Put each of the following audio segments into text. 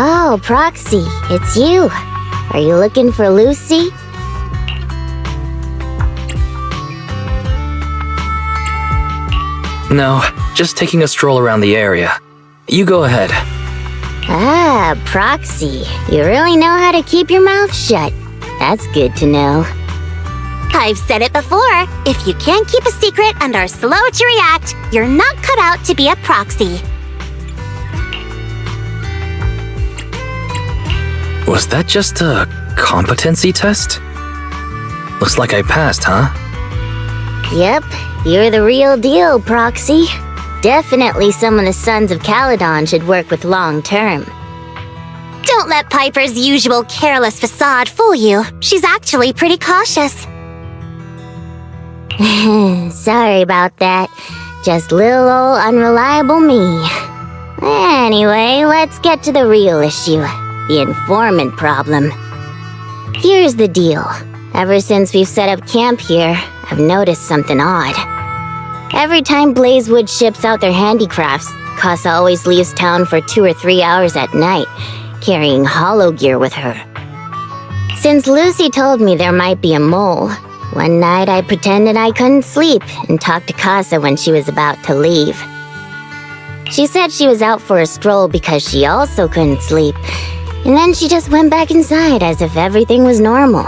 Oh, Proxy, it's you. Are you looking for Lucy? No, just taking a stroll around the area. You go ahead. Ah, Proxy, you really know how to keep your mouth shut. That's good to know. I've said it before. If you can't keep a secret and are slow to react, you're not cut out to be a proxy. Was that just a competency test? Looks like I passed, huh? Yep, you're the real deal, Proxy. Definitely some of the Sons of Caledon should work with long term. Don't let Piper's usual careless facade fool you. She's actually pretty cautious. Sorry about that. Just little old unreliable me. Anyway, let's get to the real issue. The informant problem. Here's the deal. Ever since we've set up camp here, I've noticed something odd. Every time Blazewood ships out their handicrafts, Casa always leaves town for 2 or 3 hours at night, carrying holo gear with her. Since Lucy told me there might be a mole, one night I pretended I couldn't sleep and talked to Casa when she was about to leave. She said she was out for a stroll because she also couldn't sleep, and then she just went back inside as if everything was normal.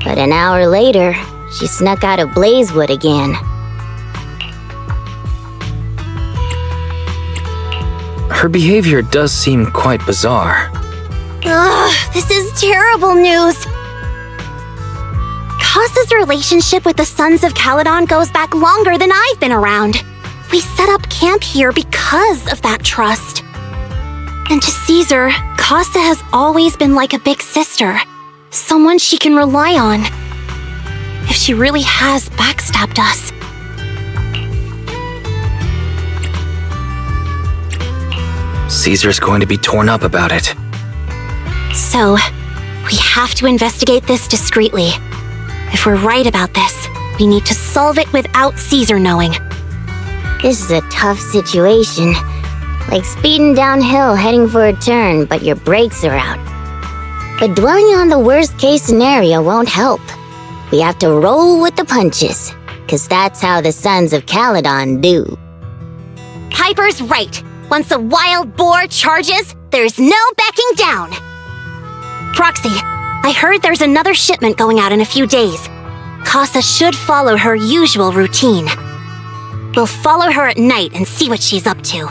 But an hour later, she snuck out of Blazewood again. Her behavior does seem quite bizarre. Ugh, this is terrible news. Casa's relationship with the Sons of Caledon goes back longer than I've been around. We set up camp here because of that trust. And to Caesar, Casa has always been like a big sister. Someone she can rely on. If she really has backstabbed us. Caesar's going to be torn up about it. So, we have to investigate this discreetly. If we're right about this, we need to solve it without Caesar knowing. This is a tough situation. Like speeding downhill heading for a turn, but your brakes are out. But dwelling on the worst-case scenario won't help. We have to roll with the punches, 'cause that's how the Sons of Caledon do. Piper's right. Once a wild boar charges, there's no backing down. Proxy, I heard there's another shipment going out in a few days. Casa should follow her usual routine. We'll follow her at night and see what she's up to.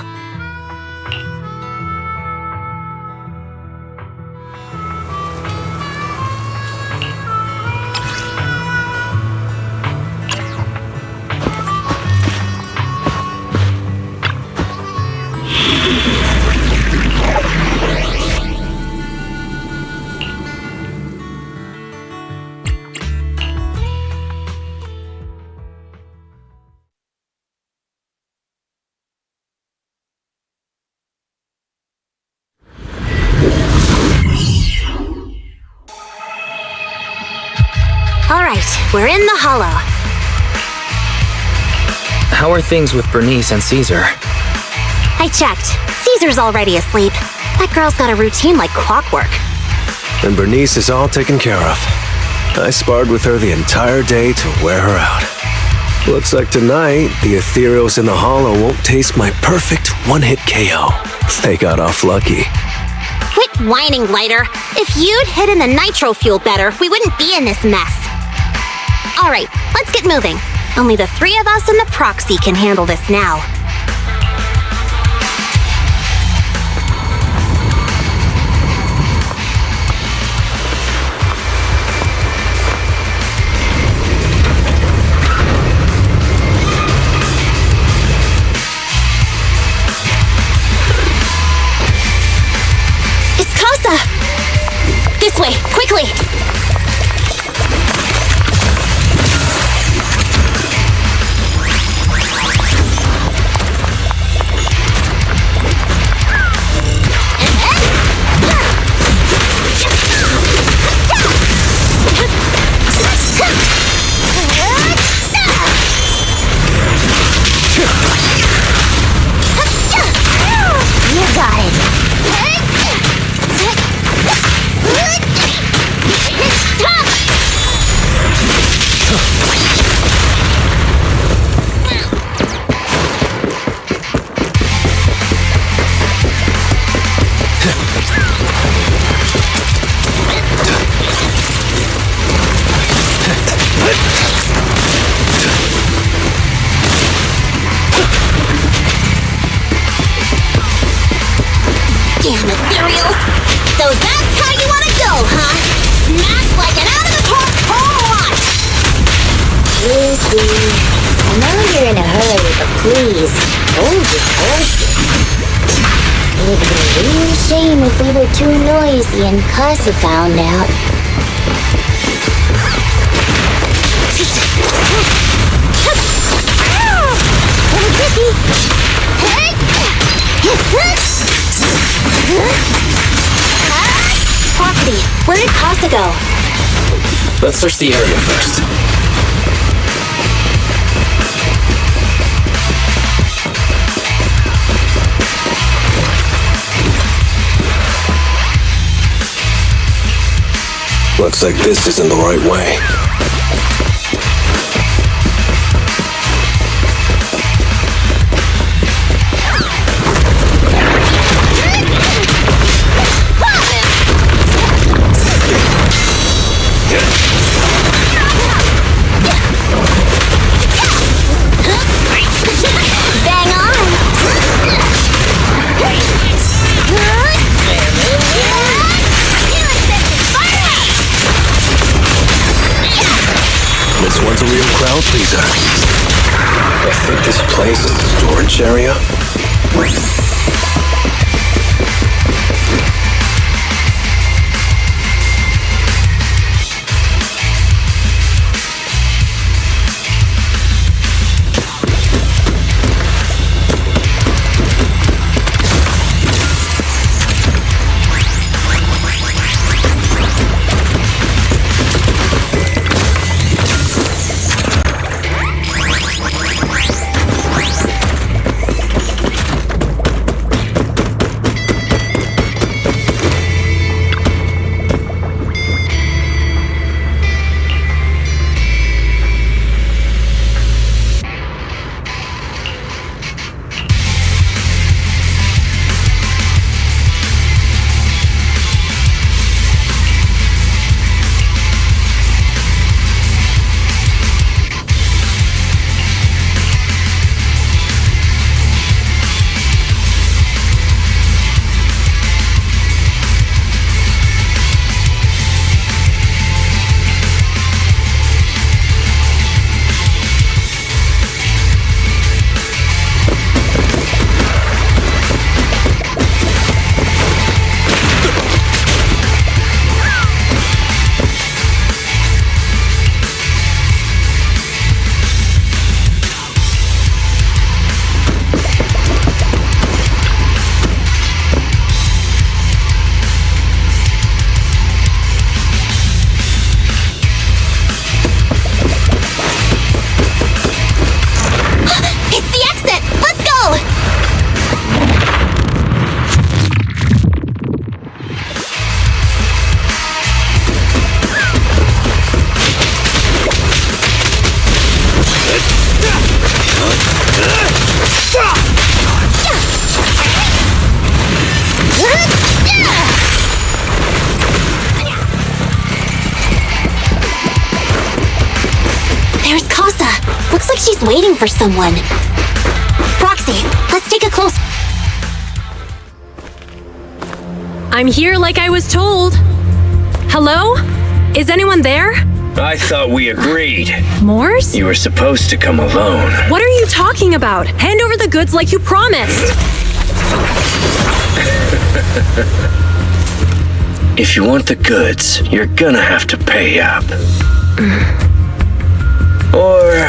We're in the hollow. How are things with Bernice and Caesar? I checked. Caesar's already asleep. That girl's got a routine like clockwork. And Bernice is all taken care of. I sparred with her the entire day to wear her out. Looks like tonight, the ethereals in the hollow won't taste my perfect one-hit KO. They got off lucky. Quit whining, Lighter. If you'd hidden the nitro fuel better, we wouldn't be in this mess. All right, let's get moving. Only the 3 of us and the proxy can handle this now. It's Casa! This way, quickly! You got it. cereals. So that's how you want to go, huh? Smash like an out-of-the-park home run! Lucy, I know you're in a hurry, but please, hold your horses. It would be a real shame if we were too noisy and Casa found out. Foxy, where did Casa go? Let's search the area first. Looks like this isn't the right way. Bang on! This one's a real crowd pleaser. I think this place is a storage area. She's waiting for someone. Roxy, let's take a close... I'm here like I was told. Hello? Is anyone there? I thought we agreed. Morse? You were supposed to come alone. What are you talking about? Hand over the goods like you promised. If you want the goods, you're gonna have to pay up. Or...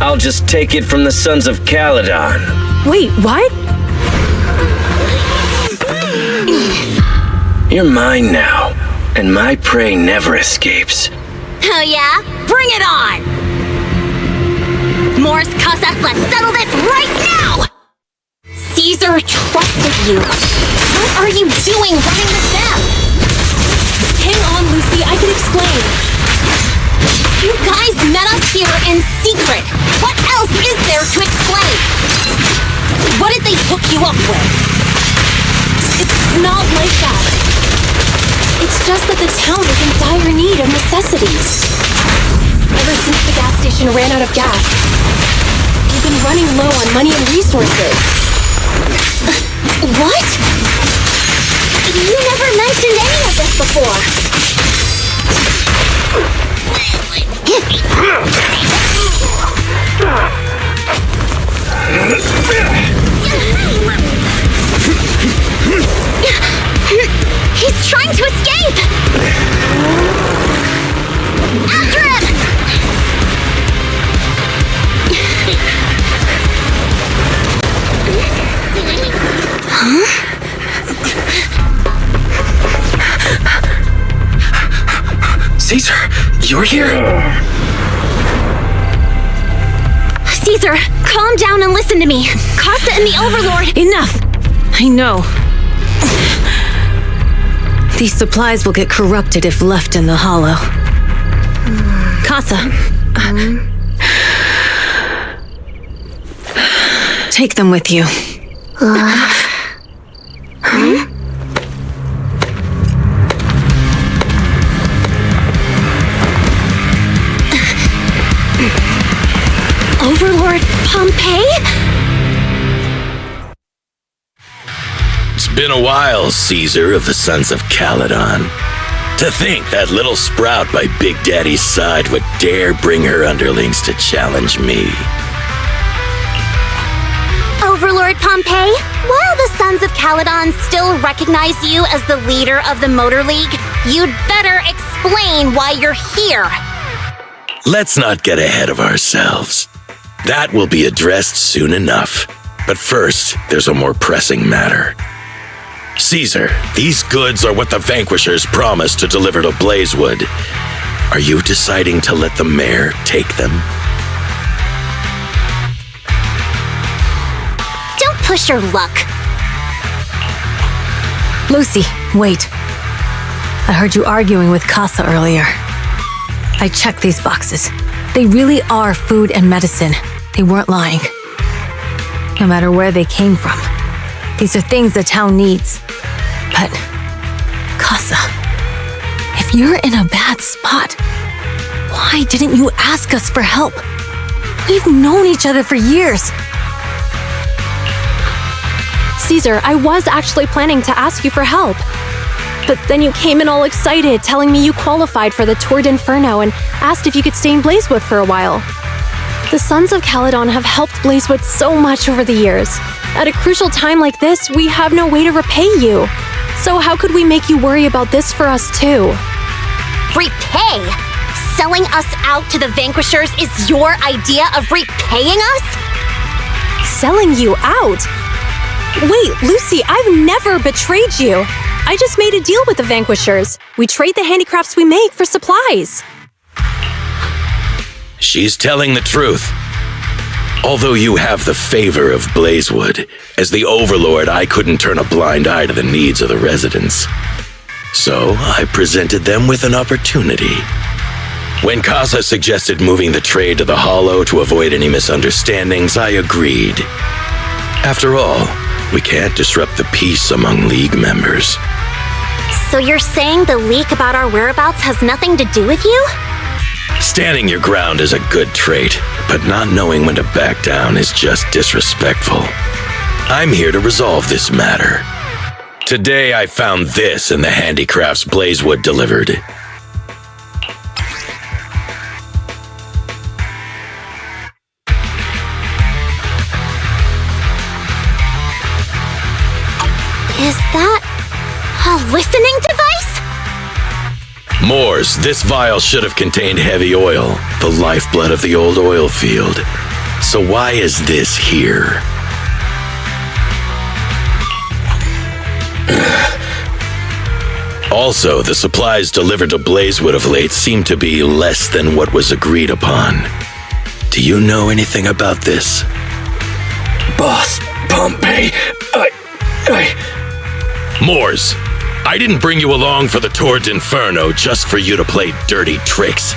I'll just take it from the Sons of Caledon. Wait, what? You're mine now, and my prey never escapes. Oh yeah? Bring it on! Morse Casa, let's settle this right now! Caesar trusted you. What are you doing running the dam? Hang on, Lucy, I can explain. You guys met up here in secret. What else is there to explain? What did they hook you up with? It's not like that. It's just that the town is in dire need of necessities. Ever since the gas station ran out of gas, we've been running low on money and resources. What? You never mentioned any of this before. He's trying to escape! After him! Caesar, you're here? Caesar, calm down and listen to me. Casa and the Overlord— Enough! I know. These supplies will get corrupted if left in the hollow. Casa. Take them with you. Overlord Pompeii? It's been a while, Caesar of the Sons of Caledon. To think that little sprout by Big Daddy's side would dare bring her underlings to challenge me. Overlord Pompeii, while the Sons of Caledon still recognize you as the leader of the Motor League, you'd better explain why you're here. Let's not get ahead of ourselves. That will be addressed soon enough. But first, there's a more pressing matter. Caesar, these goods are what the Vanquishers promised to deliver to Blazewood. Are you deciding to let the mayor take them? Don't push your luck. Lucy, wait. I heard you arguing with Casa earlier. I checked these boxes. They really are food and medicine. They weren't lying. No matter where they came from. These are things the town needs. But, Casa, if you're in a bad spot, why didn't you ask us for help? We've known each other for years. Caesar, I was actually planning to ask you for help. But then you came in all excited, telling me you qualified for the Tour de Inferno and asked if you could stay in Blazewood for a while. The Sons of Caledon have helped Blazewood so much over the years. At a crucial time like this, we have no way to repay you. So how could we make you worry about this for us too? Repay? Selling us out to the Vanquishers is your idea of repaying us? Selling you out? Wait, Lucy, I've never betrayed you. I just made a deal with the Vanquishers. We trade the handicrafts we make for supplies. She's telling the truth. Although you have the favor of Blazewood, as the Overlord, I couldn't turn a blind eye to the needs of the residents. So I presented them with an opportunity. When Casa suggested moving the trade to the Hollow to avoid any misunderstandings, I agreed. After all, we can't disrupt the peace among League members. So you're saying the leak about our whereabouts has nothing to do with you? Standing your ground is a good trait, but not knowing when to back down is just disrespectful. I'm here to resolve this matter. Today I found this in the handicrafts Blazewood delivered. Is that a listening device? Moors, this vial should have contained heavy oil, the lifeblood of the old oil field. So why is this here? Also, the supplies delivered to Blazewood of late seem to be less than what was agreed upon. Do you know anything about this? Boss, Pompeii, Moors, I didn't bring you along for the Tour de Inferno just for you to play dirty tricks.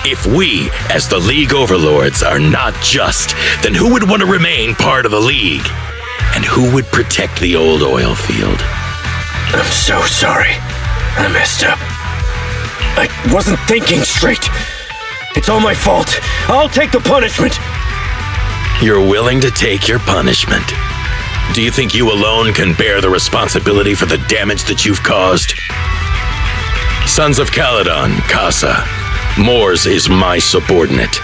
If we, as the League Overlords, are not just, then who would want to remain part of the League? And who would protect the old oil field? I'm so sorry. I messed up. I wasn't thinking straight. It's all my fault. I'll take the punishment. You're willing to take your punishment. Do you think you alone can bear the responsibility for the damage that you've caused? Sons of Caledon, Casa. Mors is my subordinate.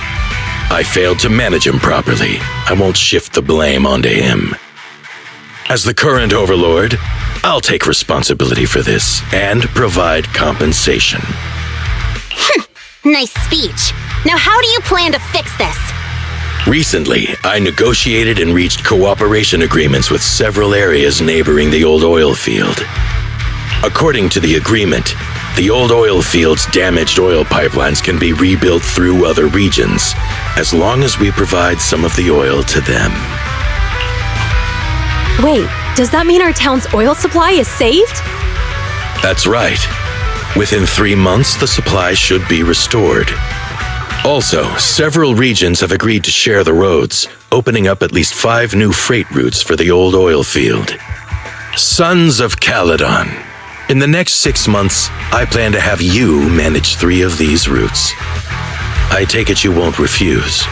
I failed to manage him properly. I won't shift the blame onto him. As the current overlord, I'll take responsibility for this and provide compensation. Nice speech. Now how do you plan to fix this? Recently, I negotiated and reached cooperation agreements with several areas neighboring the old oil field. According to the agreement, the old oil field's damaged oil pipelines can be rebuilt through other regions, as long as we provide some of the oil to them. Wait, does that mean our town's oil supply is saved? That's right. Within 3 months, the supply should be restored. Also, several regions have agreed to share the roads, opening up at least 5 new freight routes for the old oil field. Sons of Caledon. In the next 6 months, I plan to have you manage 3 of these routes. I take it you won't refuse.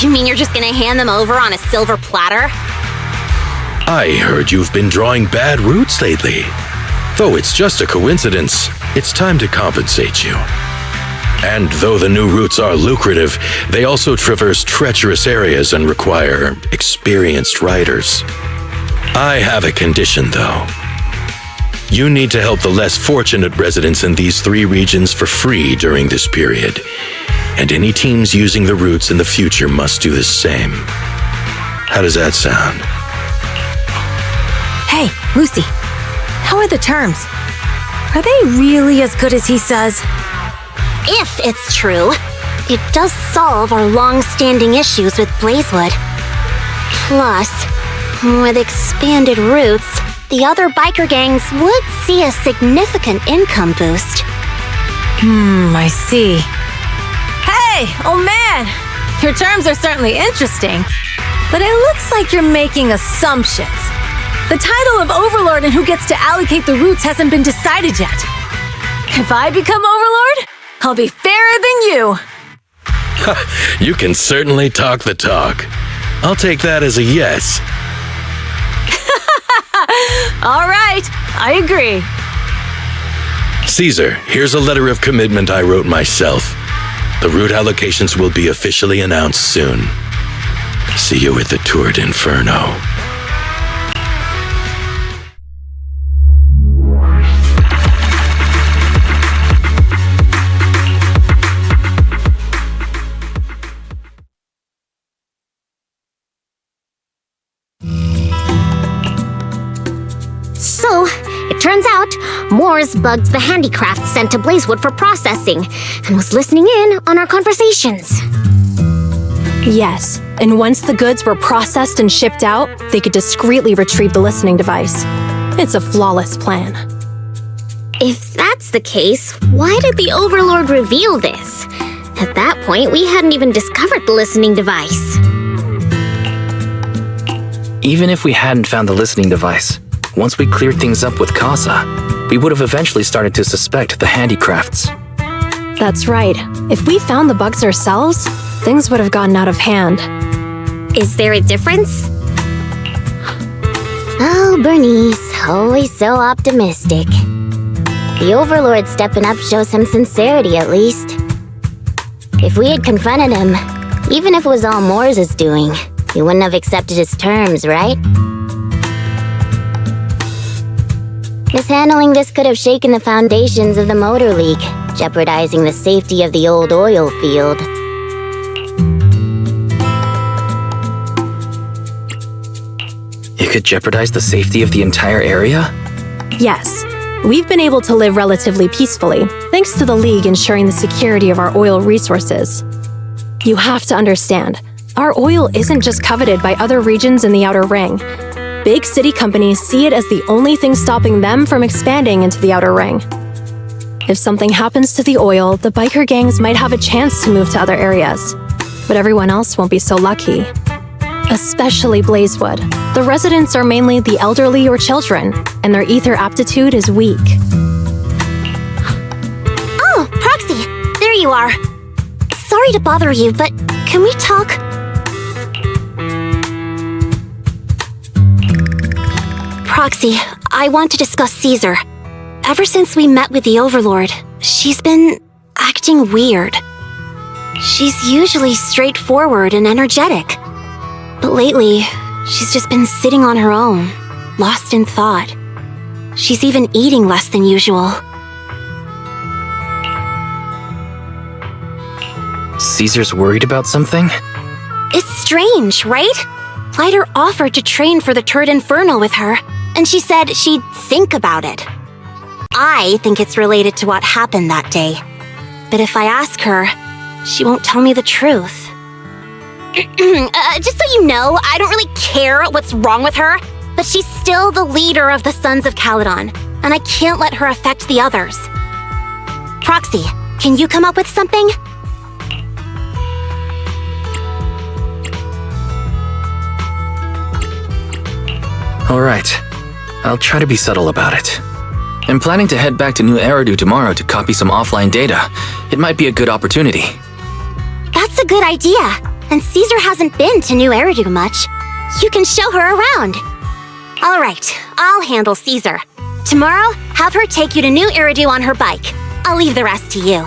You mean you're just gonna hand them over on a silver platter? I heard you've been drawing bad routes lately. Though it's just a coincidence, it's time to compensate you. And though the new routes are lucrative, they also traverse treacherous areas and require experienced riders. I have a condition, though. You need to help the less fortunate residents in these 3 regions for free during this period. And any teams using the routes in the future must do the same. How does that sound? Hey, Lucy, how are the terms? Are they really as good as he says? If it's true, it does solve our long-standing issues with Blazewood. Plus, with expanded routes, the other biker gangs would see a significant income boost. I see. Hey, oh man! Your terms are certainly interesting, but it looks like you're making assumptions. The title of Overlord and who gets to allocate the routes hasn't been decided yet. If I become Overlord, I'll be fairer than you. You can certainly talk the talk. I'll take that as a yes. All right, I agree. Caesar, here's a letter of commitment I wrote myself. The route allocations will be officially announced soon. See you at the Tour de Inferno. So, it turns out, Mors bugged the handicraft sent to Blazewood for processing, and was listening in on our conversations. Yes, and once the goods were processed and shipped out, they could discreetly retrieve the listening device. It's a flawless plan. If that's the case, why did the Overlord reveal this? At that point, we hadn't even discovered the listening device. Even if we hadn't found the listening device, once we cleared things up with Casa, we would have eventually started to suspect the handicrafts. That's right. If we found the bugs ourselves, things would have gotten out of hand. Is there a difference? Oh, Bernice, always so optimistic. The Overlord stepping up shows some sincerity, at least. If we had confronted him, even if it was all Mors' doing, he wouldn't have accepted his terms, right? Mishandling this could have shaken the foundations of the Motor League, jeopardizing the safety of the old oil field. It could jeopardize the safety of the entire area? Yes, we've been able to live relatively peacefully, thanks to the League ensuring the security of our oil resources. You have to understand, our oil isn't just coveted by other regions in the Outer Ring. Big city companies see it as the only thing stopping them from expanding into the Outer Ring. If something happens to the oil, the biker gangs might have a chance to move to other areas, but everyone else won't be so lucky. Especially Blazewood. The residents are mainly the elderly or children, and their ether aptitude is weak. Oh, Proxy, there you are. Sorry to bother you, but can we talk? Proxy, I want to discuss Caesar. Ever since we met with the Overlord, she's been acting weird. She's usually straightforward and energetic. But lately, she's just been sitting on her own, lost in thought. She's even eating less than usual. Caesar's worried about something? It's strange, right? Lighter offered to train for the Tour de Inferno with her, and she said she'd think about it. I think it's related to what happened that day. But if I ask her, she won't tell me the truth. Just so you know, I don't really care what's wrong with her, but she's still the leader of the Sons of Caledon, and I can't let her affect the others. Proxy, can you come up with something? All right. I'll try to be subtle about it. I'm planning to head back to New Eridu tomorrow to copy some offline data. It might be a good opportunity. That's a good idea. And Caesar hasn't been to New Eridu much. You can show her around. All right, I'll handle Caesar. Tomorrow, have her take you to New Eridu on her bike. I'll leave the rest to you.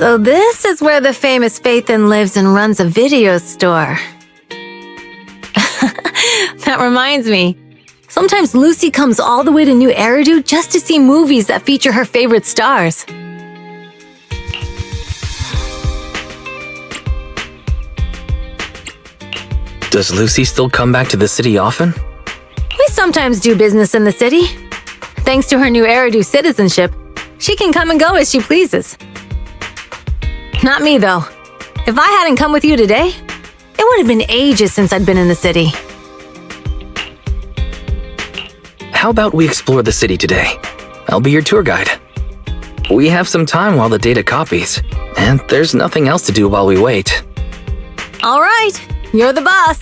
So this is where the famous Phaethon lives and runs a video store. That reminds me. Sometimes Lucy comes all the way to New Eridu just to see movies that feature her favorite stars. Does Lucy still come back to the city often? We sometimes do business in the city. Thanks to her New Eridu citizenship, she can come and go as she pleases. Not me, though. If I hadn't come with you today, it would have been ages since I'd been in the city. How about we explore the city today? I'll be your tour guide. We have some time while the data copies, and there's nothing else to do while we wait. All right, you're the boss.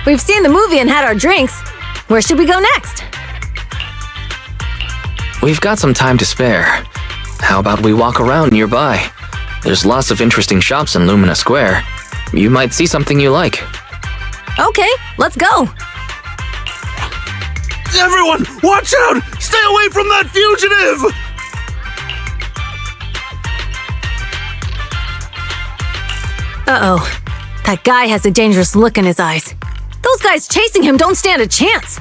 We've seen the movie and had our drinks. Where should we go next? We've got some time to spare. How about we walk around nearby? There's lots of interesting shops in Lumina Square. You might see something you like. Okay, let's go. Everyone, watch out! Stay away from that fugitive! Uh-oh. That guy has a dangerous look in his eyes. Those guys chasing him don't stand a chance.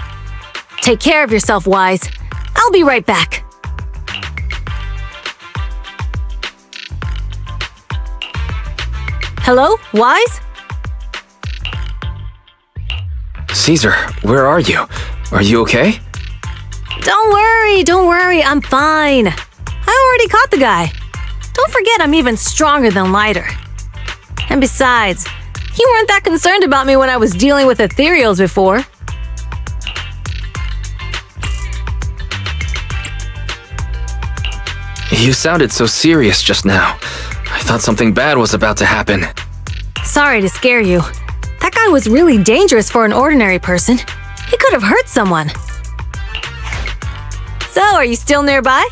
Take care of yourself, Wise. I'll be right back. Hello, Wise? Caesar, where are you? Are you okay? Don't worry, I'm fine. I already caught the guy. Don't forget I'm even stronger than Lighter. And besides, you weren't that concerned about me when I was dealing with ethereals before. You sounded so serious just now. I thought something bad was about to happen. Sorry to scare you. That guy was really dangerous for an ordinary person. He could have hurt someone. So, are you still nearby?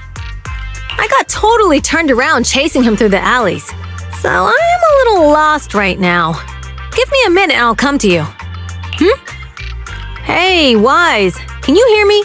I got totally turned around chasing him through the alleys. So, I am a little lost right now. Give me a minute and I'll come to you. Hey, Wise, can you hear me?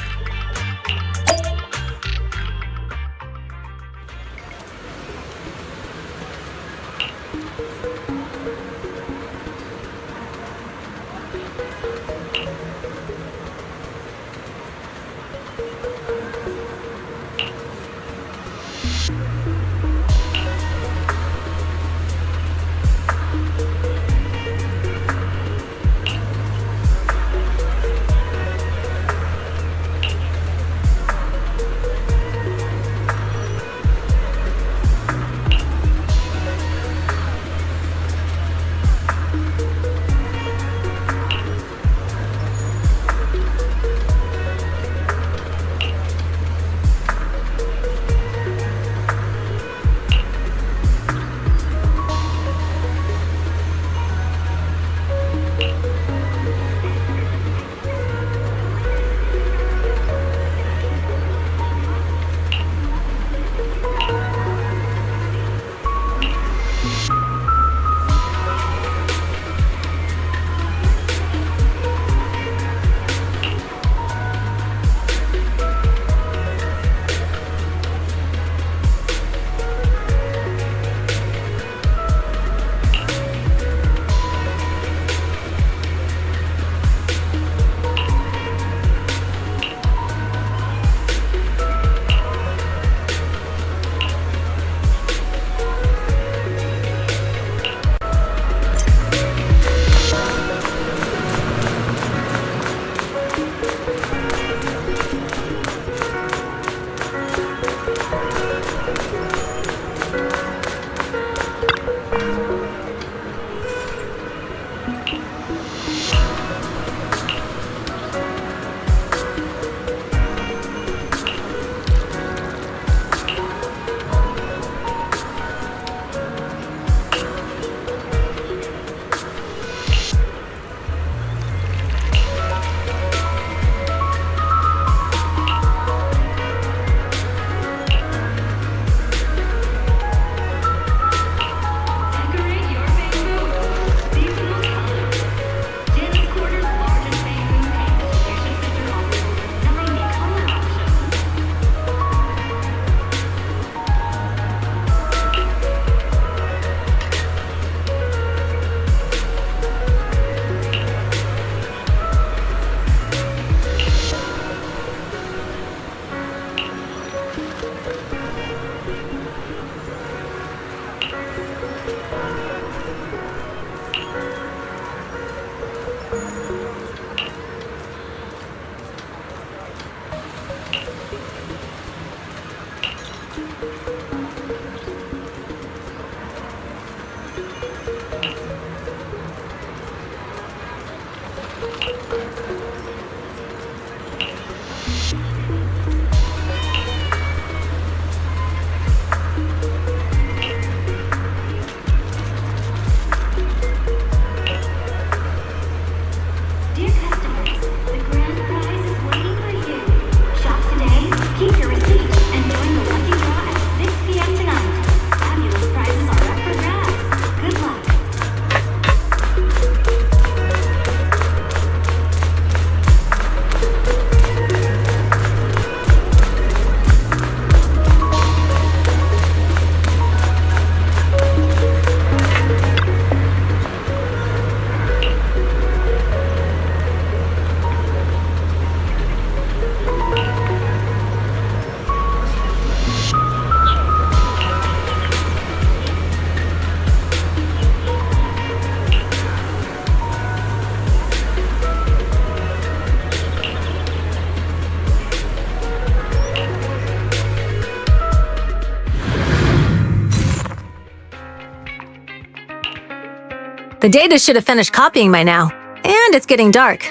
The data should have finished copying by now, and it's getting dark.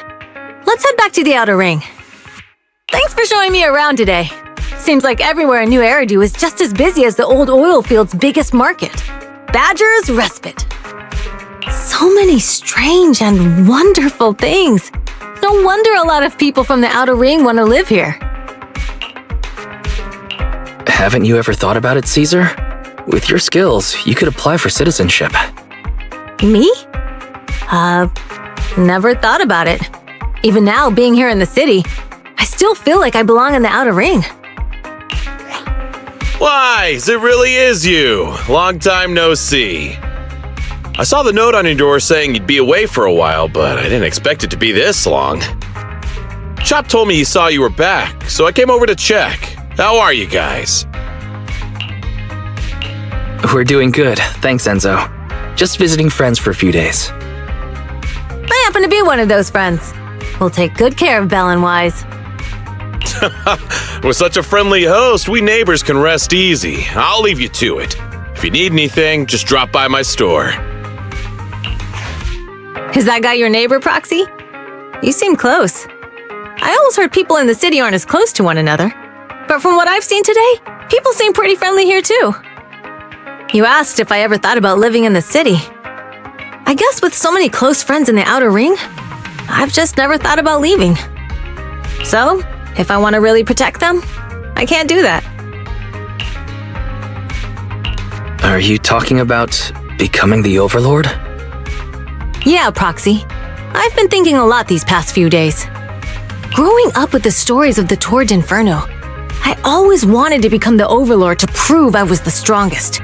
Let's head back to the outer ring. Thanks for showing me around today. Seems like everywhere in New Eridu is just as busy as the old oil field's biggest market. Badger's Respite. So many strange and wonderful things. No wonder a lot of people from the outer ring want to live here. Haven't you ever thought about it, Caesar? With your skills, you could apply for citizenship. Me? Never thought about it. Even now, being here in the city, I still feel like I belong in the outer ring. Wise, it really is you. Long time no see. I saw the note on your door saying you'd be away for a while, but I didn't expect it to be this long. Chop told me he saw you were back, so I came over to check. How are you guys? We're doing good, thanks, Enzo. Just visiting friends for a few days. I happen to be one of those friends. We'll take good care of Belle and Wise. With such a friendly host, we neighbors can rest easy. I'll leave you to it. If you need anything, just drop by my store. Is that guy your neighbor, Proxy? You seem close. I always heard people in the city aren't as close to one another. But from what I've seen today, people seem pretty friendly here too. You asked if I ever thought about living in the city. I guess with so many close friends in the outer ring, I've just never thought about leaving. So, if I want to really protect them, I can't do that. Are you talking about becoming the Overlord? Yeah, Proxy. I've been thinking a lot these past few days. Growing up with the stories of the Tour de Inferno, I always wanted to become the Overlord to prove I was the strongest.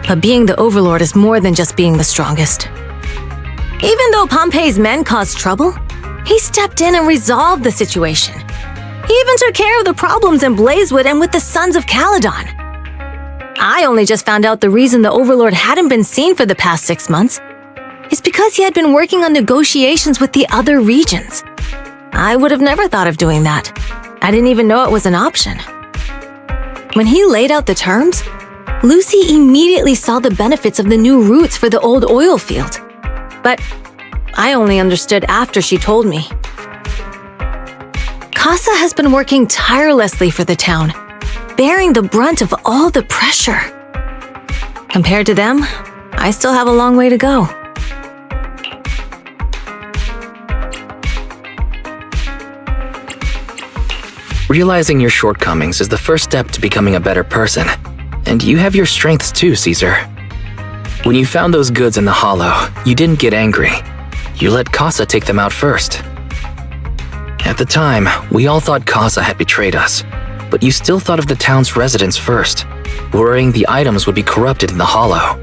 But being the Overlord is more than just being the strongest. Even though Pompey's men caused trouble, he stepped in and resolved the situation. He even took care of the problems in Blazewood and with the Sons of Caledon. I only just found out the reason the Overlord hadn't been seen for the past 6 months is because he had been working on negotiations with the other regions. I would have never thought of doing that. I didn't even know it was an option. When he laid out the terms, Lucy immediately saw the benefits of the new routes for the old oil field. But I only understood after she told me. Casa has been working tirelessly for the town, bearing the brunt of all the pressure. Compared to them, I still have a long way to go. Realizing your shortcomings is the first step to becoming a better person. And you have your strengths too, Caesar. When you found those goods in the hollow, you didn't get angry. You let Casa take them out first. At the time, we all thought Casa had betrayed us, but you still thought of the town's residents first, worrying the items would be corrupted in the hollow.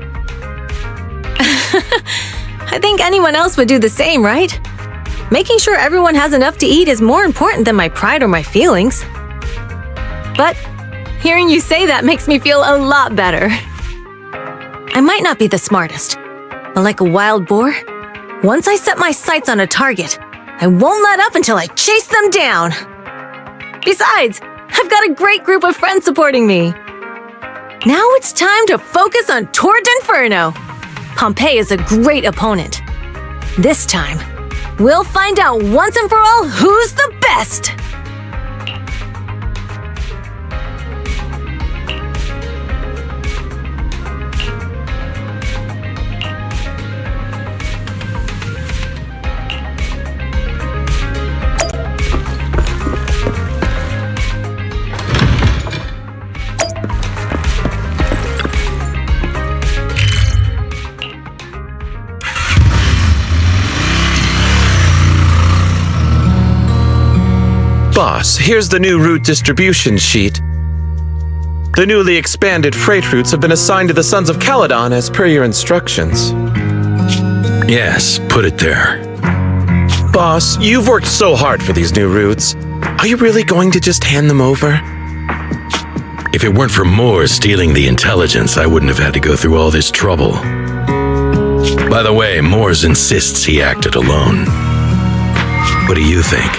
I think anyone else would do the same, right? Making sure everyone has enough to eat is more important than my pride or my feelings. But hearing you say that makes me feel a lot better. I might not be the smartest, but like a wild boar, once I set my sights on a target, I won't let up until I chase them down. Besides, I've got a great group of friends supporting me. Now it's time to focus on Tour de Inferno. Pompey is a great opponent. This time, we'll find out once and for all who's the best! Boss, here's the new route distribution sheet. The newly expanded freight routes have been assigned to the Sons of Caledon as per your instructions. Yes, put it there. Boss, you've worked so hard for these new routes. Are you really going to just hand them over? If it weren't for Moore stealing the intelligence, I wouldn't have had to go through all this trouble. By the way, Moores insists he acted alone. What do you think?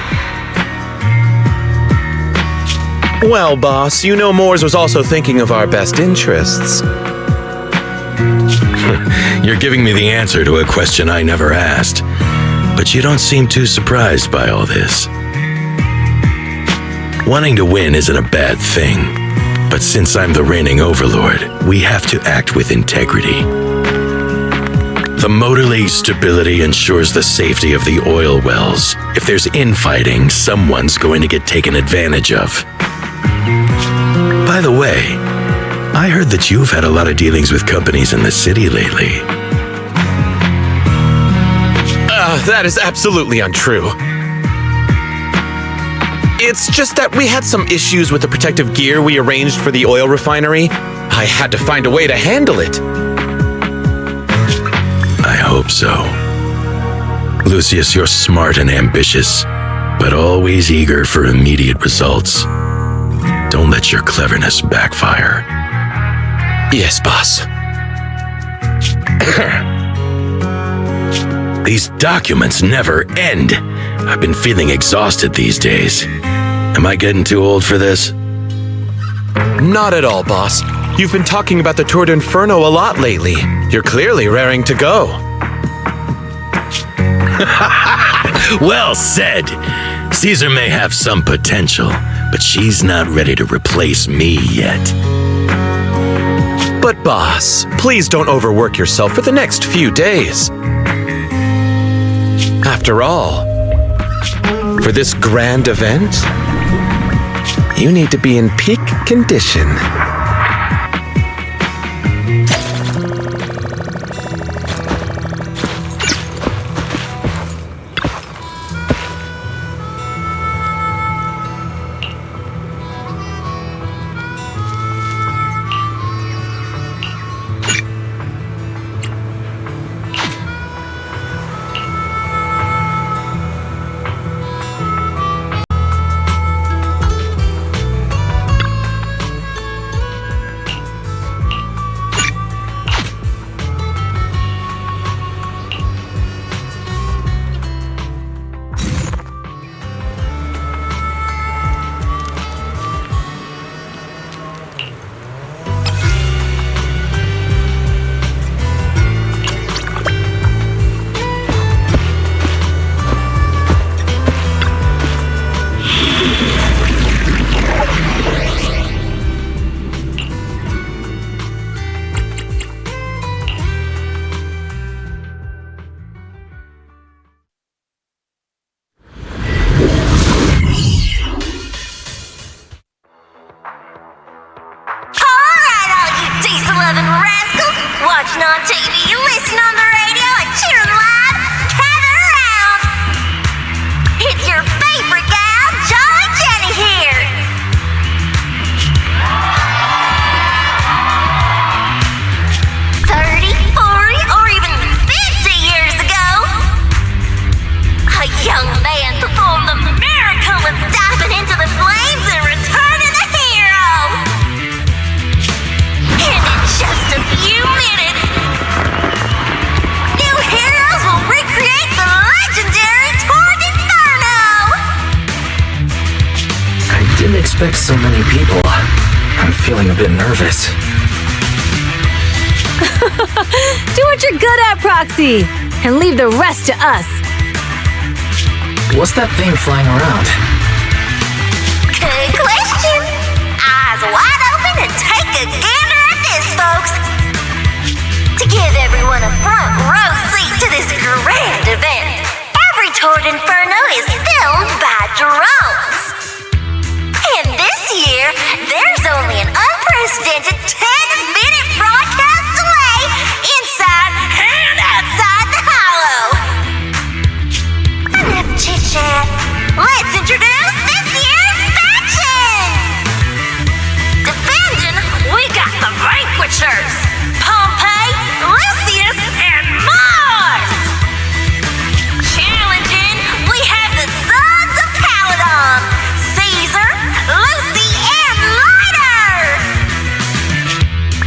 Well, boss, you know Moores was also thinking of our best interests. You're giving me the answer to a question I never asked. But you don't seem too surprised by all this. Wanting to win isn't a bad thing. But since I'm the reigning overlord, we have to act with integrity. The motor lake's stability ensures the safety of the oil wells. If there's infighting, someone's going to get taken advantage of. By the way, I heard that you've had a lot of dealings with companies in the city lately. That is absolutely untrue. It's just that we had some issues with the protective gear we arranged for the oil refinery. I had to find a way to handle it. I hope so. Lucius, you're smart and ambitious, but always eager for immediate results. Don't let your cleverness backfire. Yes, boss. These documents never end. I've been feeling exhausted these days. Am I getting too old for this? Not at all, boss. You've been talking about the Tour de Inferno a lot lately. You're clearly raring to go. Well said. Caesar may have some potential, but she's not ready to replace me yet. But boss, please don't overwork yourself for the next few days. After all, for this grand event, you need to be in peak condition. Watching on TV, listen on the radio, and cheering live, gather around! It's your favorite gal, Jolly Jenny here! 30, 40, or even 50 years ago, a young man performed the miracle of diving into the flames and returning a hero! And in just a few minutes, new heroes will recreate the legendary Tour de Inferno! I didn't expect so many people. I'm feeling a bit nervous. Do what you're good at, Proxy, and leave the rest to us. What's that thing flying around? Good question. Eyes wide open and take a gander at this, folks. To give everyone a front row seat to this grand event, every Tour de Inferno is filmed by drones. And this year, there's only an unprecedented 10-minute broadcast delay inside and outside the hollow. Enough chit-chat. Let's introduce this year's factions! Defending, we got the Vanquishers, Pompey, Lucius, and Mars! Challenging, we have the Sons of Caledon, Caesar, Lucy, and Lighter!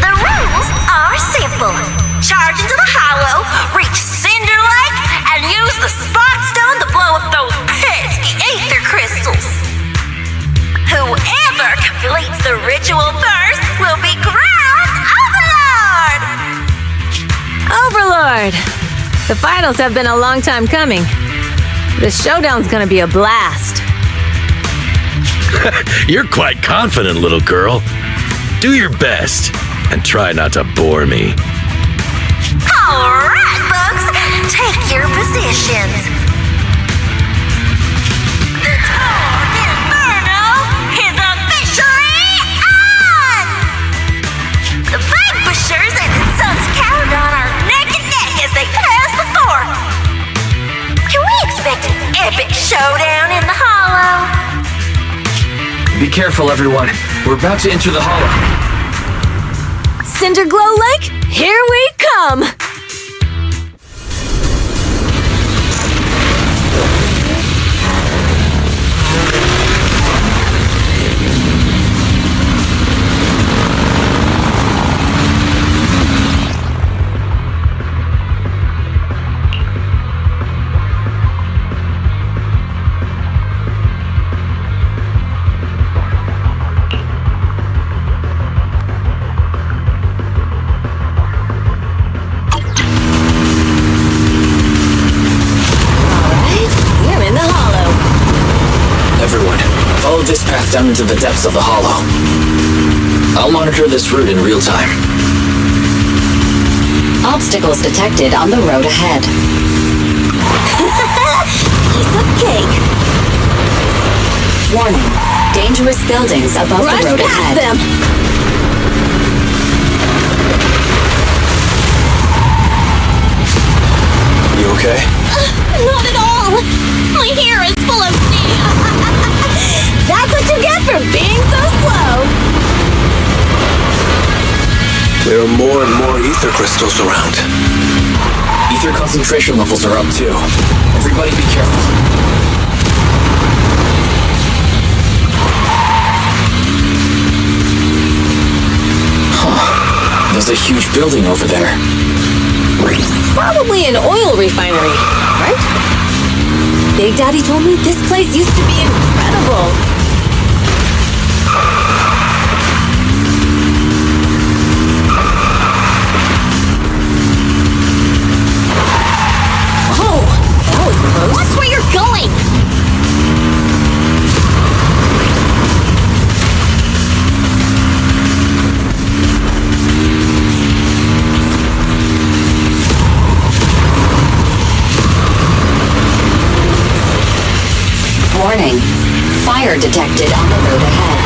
The rules are simple. Charge into the hollow, reach Cinder Lake, and use the Spot Stone to blow up those pesky ether crystals. Whoever completes the ritual first will be crowned Overlord! The finals have been a long time coming. The showdown's gonna be a blast. You're quite confident, little girl. Do your best and try not to bore me. All right, folks, take your positions. The Tour de Inferno is officially on! The Vanquishers and the Sons of Caladon are neck and neck as they pass the fort. Can we expect an epic showdown in the Hollow? Be careful, everyone. We're about to enter the hollow. Cinderglow Lake, here we come! Everyone, follow this path down into the depths of the hollow. I'll monitor this route in real time. Obstacles detected on the road ahead. Piece of cake. Warning. Dangerous buildings above Rush the road past ahead. them! You okay? Not at all! My hair is full of steam! That's what you get for being so slow! There are more and more ether crystals around. Ether concentration levels are up too. Everybody be careful. Huh. There's a huge building over there. Probably an oil refinery, right? Big Daddy told me this place used to be incredible. Oh, that was close. Watch where you're going! Warning. Fire detected on the road ahead.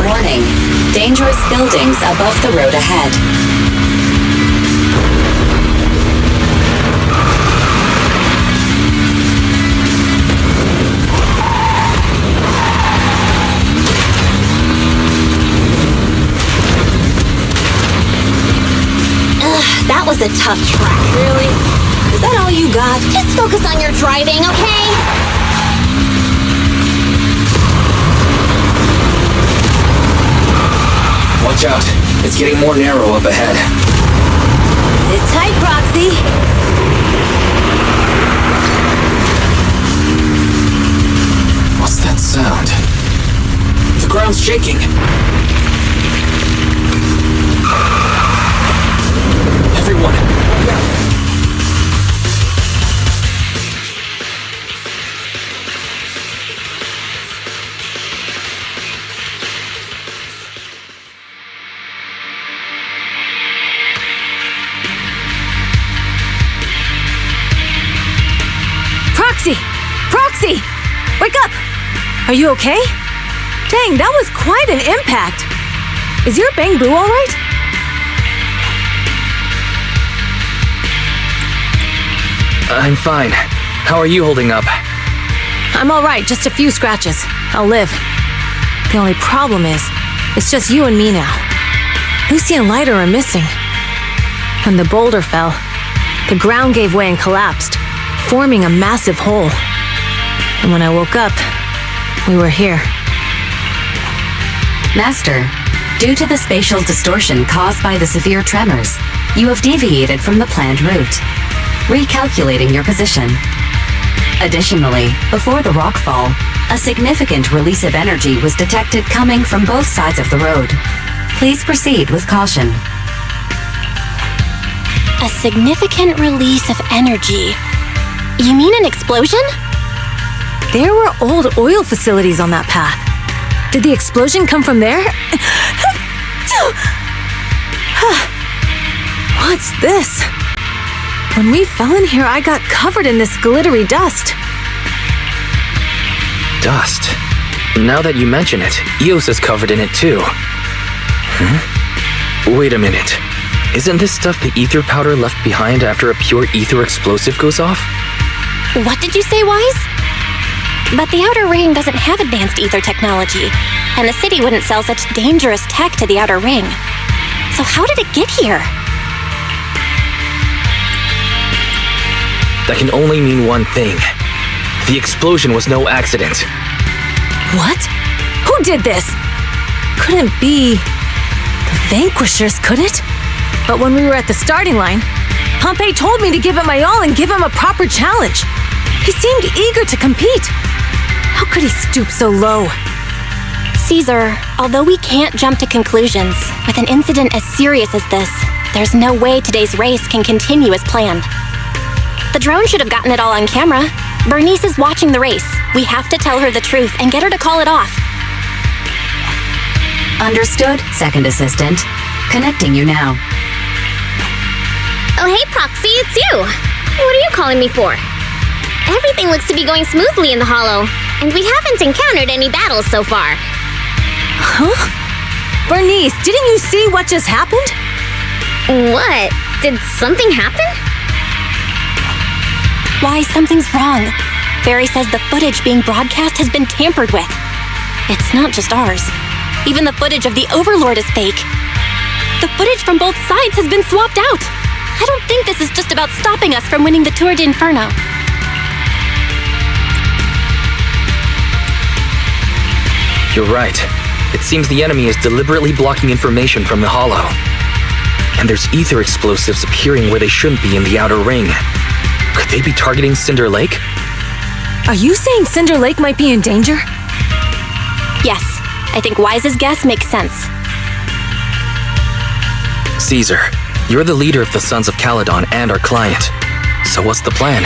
Warning. Dangerous buildings above the road ahead. That was a tough track. Really? Is that all you got? Just focus on your driving, okay? Watch out. It's getting more narrow up ahead. Sit tight, Proxy. What's that sound? The ground's shaking. Everyone. Proxy! Proxy! Wake up! Are you okay? Dang, that was quite an impact. Is your Bang Boo all right? I'm fine. How are you holding up? I'm all right, just a few scratches. I'll live. The only problem is, it's just you and me now. Lucy and Lighter are missing. When the boulder fell, the ground gave way and collapsed, forming a massive hole. And when I woke up, we were here. Master, due to the spatial distortion caused by the severe tremors, you have deviated from the planned route. Recalculating your position. Additionally, before the rockfall, a significant release of energy was detected coming from both sides of the road. Please proceed with caution. A significant release of energy. You mean an explosion? There were old oil facilities on that path. Did the explosion come from there? What's this? When we fell in here, I got covered in this glittery dust. Dust? Now that you mention it, Eos is covered in it too. Wait a minute. Isn't this stuff the ether powder left behind after a pure ether explosive goes off? What did you say, Wise? But the Outer Ring doesn't have advanced ether technology, and the city wouldn't sell such dangerous tech to the Outer Ring. So how did it get here? That can only mean one thing. The explosion was no accident. What? Who did this? Couldn't be the Vanquishers, could it? But when we were at the starting line, Pompey told me to give it my all and give him a proper challenge. He seemed eager to compete. How could he stoop so low? Caesar, although we can't jump to conclusions, with an incident as serious as this, there's no way today's race can continue as planned. The drone should have gotten it all on camera. Bernice is watching the race. We have to tell her the truth and get her to call it off. Understood, Second Assistant. Connecting you now. Oh, hey, Proxy, it's you. What are you calling me for? Everything looks to be going smoothly in the Hollow, and we haven't encountered any battles so far. Huh? Bernice, didn't you see what just happened? What? Did something happen? Why, something's wrong. Fairy says the footage being broadcast has been tampered with. It's not just ours. Even the footage of the Overlord is fake. The footage from both sides has been swapped out. I don't think this is just about stopping us from winning the Tour de Inferno. You're right. It seems the enemy is deliberately blocking information from the Hollow. And there's ether explosives appearing where they shouldn't be in the Outer Ring. Could they be targeting Cinder Lake? Are you saying Cinder Lake might be in danger? Yes, I think Wise's guess makes sense. Caesar, you're the leader of the Sons of Caledon and our client. So what's the plan?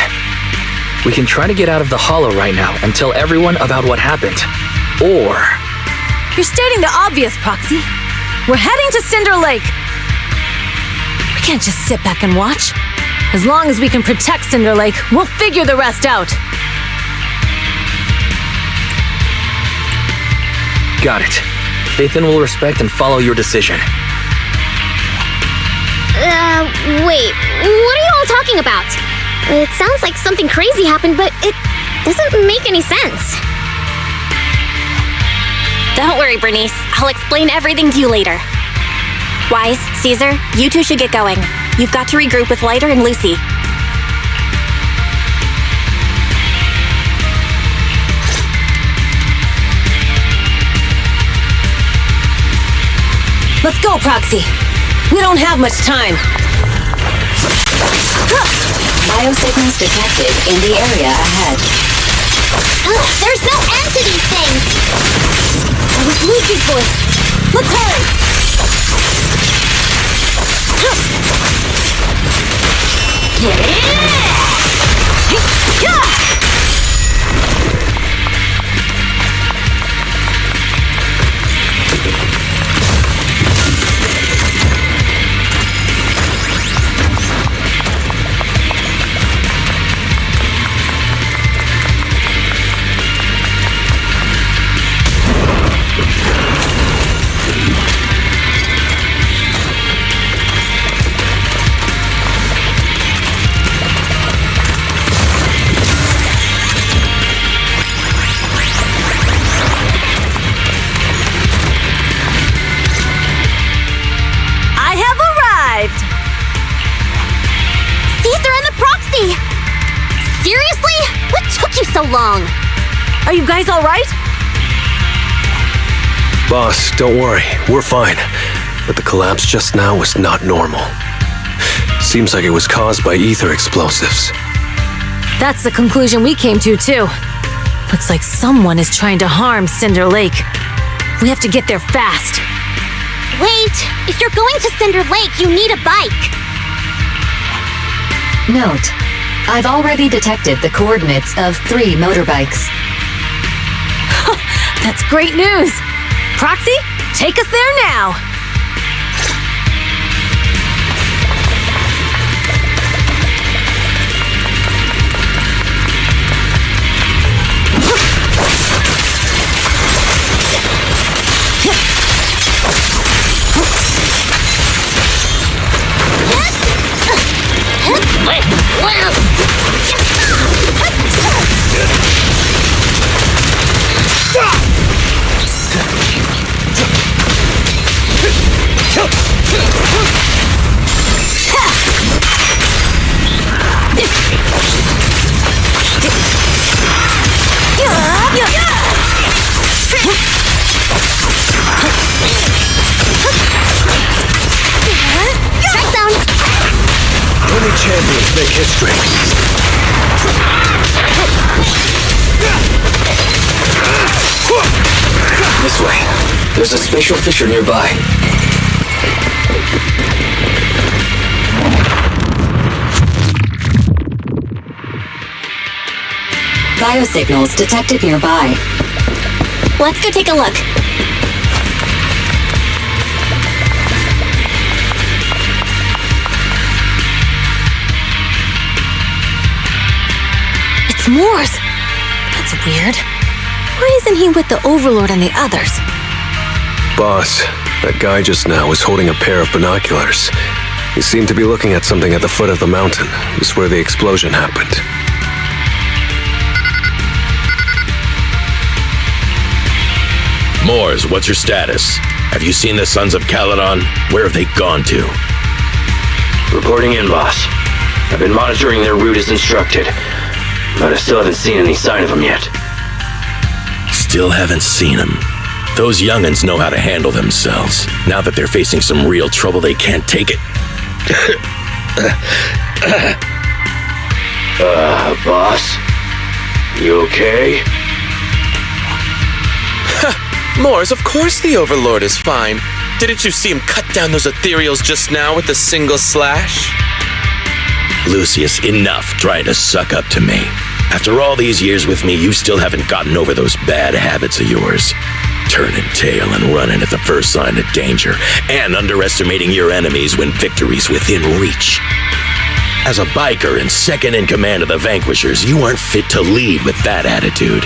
We can try to get out of the Hollow right now and tell everyone about what happened. Or... You're stating the obvious, Proxy. We're heading to Cinder Lake. We can't just sit back and watch. As long as we can protect Cinder Lake, we'll figure the rest out. Got it. Phaethon will respect and follow your decision. Wait, what are you all talking about? It sounds like something crazy happened, but it doesn't make any sense. Don't worry, Bernice. I'll explain everything to you later. Wise, Caesar, you two should get going. You've got to regroup with Lighter and Lucy. Let's go, Proxy. We don't have much time. Biosignals detected in the area ahead. There's no end to these things! That was Lucy's voice. Let's hurry! So long. Are you guys all right? Boss, don't worry. We're fine. But the collapse just now was not normal. Seems like it was caused by ether explosives. That's the conclusion we came to, too. Looks like someone is trying to harm Cinder Lake. We have to get there fast. Wait! If you're going to Cinder Lake, you need a bike! Note: I've already detected the coordinates of 3 motorbikes. That's great news! Proxy, take us there now! Only champions make history. This way. There's a spatial fissure nearby. Biosignals detected nearby. Let's go take a look. It's Morse! That's weird. Why isn't he with the Overlord and the others? Boss, that guy just now was holding a pair of binoculars. He seemed to be looking at something at the foot of the mountain, just where the explosion happened. Moors, what's your status? Have you seen the Sons of Caledon? Where have they gone to? Reporting in, boss. I've been monitoring their route as instructed, but I still haven't seen any sign of them yet. Still haven't seen them. Those young'uns know how to handle themselves. Now that they're facing some real trouble, they can't take it. Boss? You okay? Moors, of course the Overlord is fine. Didn't you see him cut down those ethereals just now with a single slash? Lucius, enough trying to suck up to me. After all these years with me, you still haven't gotten over those bad habits of yours. Turning tail and running at the first sign of danger, and underestimating your enemies when victory's within reach. As a biker and second in command of the Vanquishers, you aren't fit to lead with that attitude.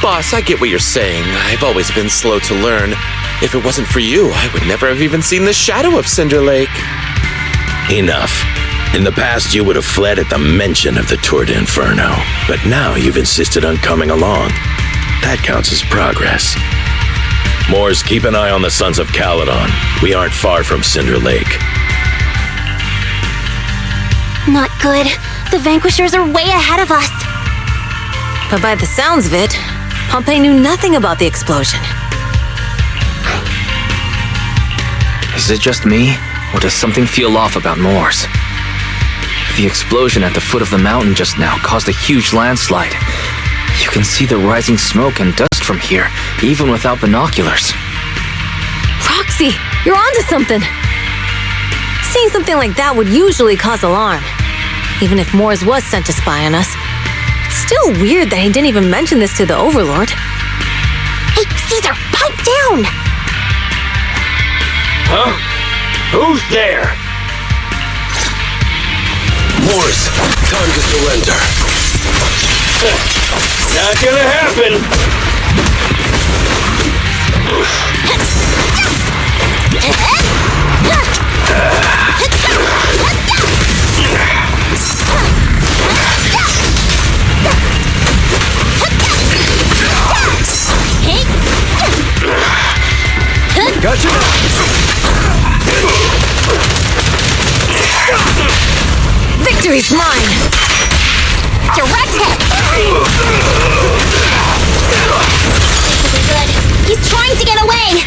Boss, I get what you're saying. I've always been slow to learn. If it wasn't for you, I would never have even seen the shadow of Cinder Lake. Enough. In the past, you would have fled at the mention of the Tour de Inferno, but now you've insisted on coming along. That counts as progress. Moors, keep an eye on the Sons of Caledon. We aren't far from Cinder Lake. Not good. The Vanquishers are way ahead of us. But by the sounds of it, Pompey knew nothing about the explosion. Is it just me, or does something feel off about Moors? The explosion at the foot of the mountain just now caused a huge landslide. You can see the rising smoke and dust from here, even without binoculars. Proxy, you're onto something! Seeing something like that would usually cause alarm. Even if Moors was sent to spy on us. It's still weird that he didn't even mention this to the Overlord. Hey, Caesar, pipe down! Huh? Who's there? Moors, time to surrender. Not gonna happen! Gotcha! Victory's mine! Direct hit! Good. He's trying to get away!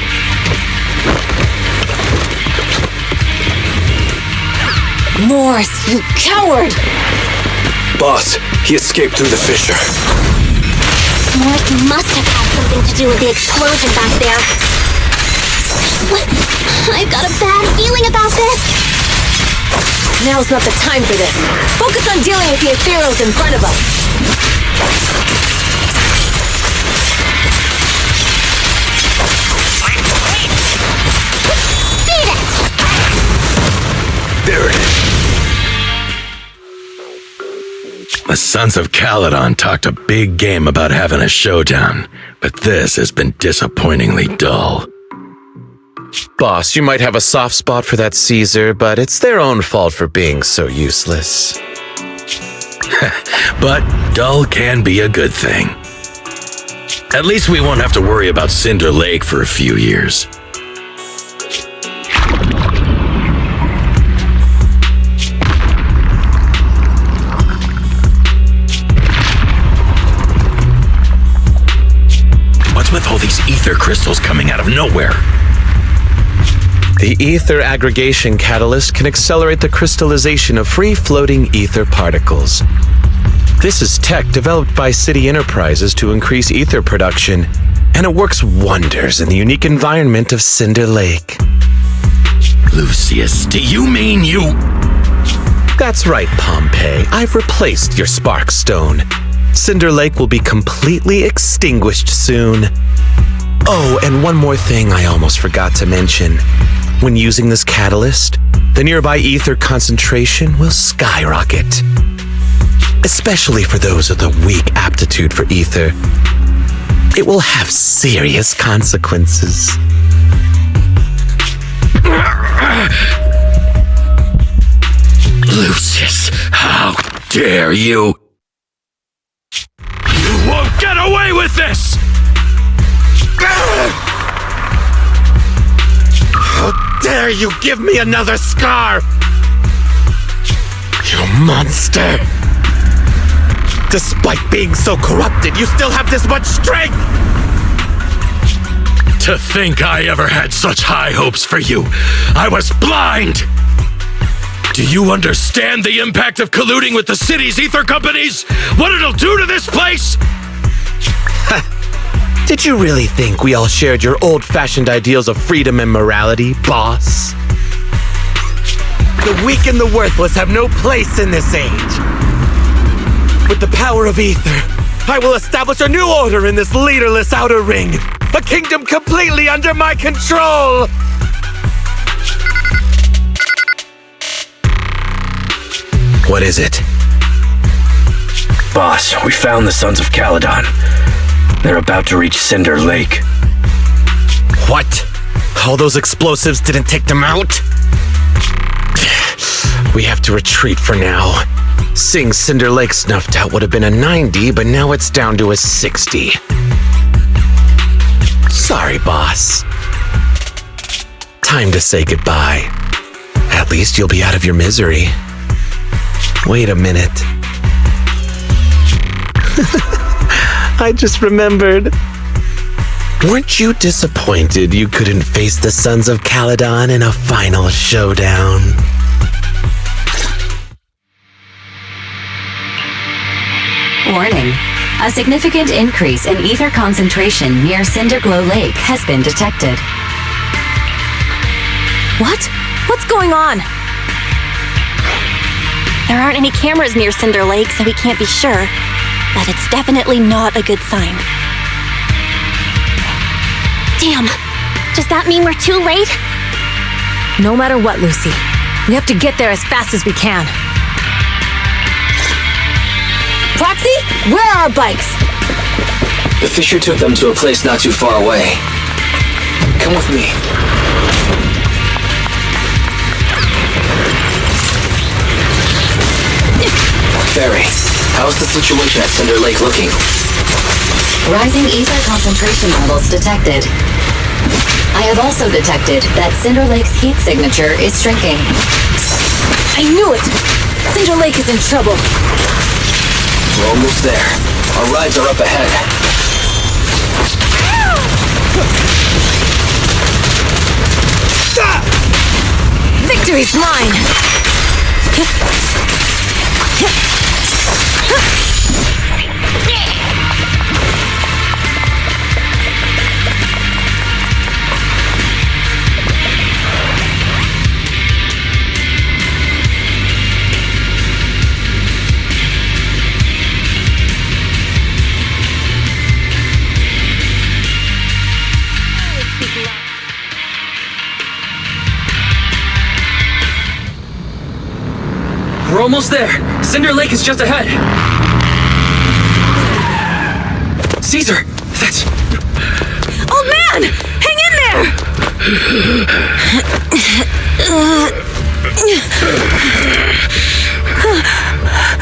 Moors, you coward! Boss, He escaped through the fissure. Morse must have had something to do with the explosion back there. What? I've got a bad feeling about this. Now's not the time for this. Focus on dealing with the ethereals in front of us. Beat it! There it is. The Sons of Caledon talked a big game about having a showdown, but this has been disappointingly dull. Boss, you might have a soft spot for that Caesar, but it's their own fault for being so useless. But dull can be a good thing. At least we won't have to worry about Cinder Lake for a few years. What's with all these ether crystals coming out of nowhere? The ether aggregation catalyst can accelerate the crystallization of free-floating ether particles. This is tech developed by City Enterprises to increase ether production, and it works wonders in the unique environment of Cinder Lake. Lucius, do you mean you... That's right, Pompeii. I've replaced your spark stone. Cinder Lake will be completely extinguished soon. Oh, and one more thing I almost forgot to mention. When using this catalyst, the nearby ether concentration will skyrocket. Especially for those with a weak aptitude for ether. It will have serious consequences. Lucius, how dare you? You won't get away with this! How dare you give me another scar! You monster! Despite being so corrupted, you still have this much strength! To think I ever had such high hopes for you! I was blind! Do you understand the impact of colluding with the city's ether companies? What it'll do to this place? Did you really think we all shared your old-fashioned ideals of freedom and morality, boss? The weak and the worthless have no place in this age. With the power of ether, I will establish a new order in this leaderless outer ring. A kingdom completely under my control! What is it? Boss, we found the Sons of Caledon. They're about to reach Cinder Lake. What? All those explosives didn't take them out? We have to retreat for now. Seeing Cinder Lake snuffed out would have been a 90, but now it's down to a 60. Sorry, boss. Time to say goodbye. At least you'll be out of your misery. Wait a minute. I just remembered. Weren't you disappointed you couldn't face the Sons of Caledon in a final showdown? Warning. A significant increase in ether concentration near Cinderglow Lake has been detected. What? What's going on? There aren't any cameras near Cinder Lake, so we can't be sure. But it's definitely not a good sign. Damn. Does that mean we're too late? No matter what, Lucy. We have to get there as fast as we can. Proxy, where are our bikes? The fissure took them to a place not too far away. Come with me. Fairy, how's the situation at Cinder Lake looking? Rising ether concentration levels detected. I have also detected that Cinder Lake's heat signature is shrinking. I knew it! Cinder Lake is in trouble. We're almost there. Our rides are up ahead. Victory's mine! Almost there. Cinder Lake is just ahead. Caesar, that's... Old man! Hang in there!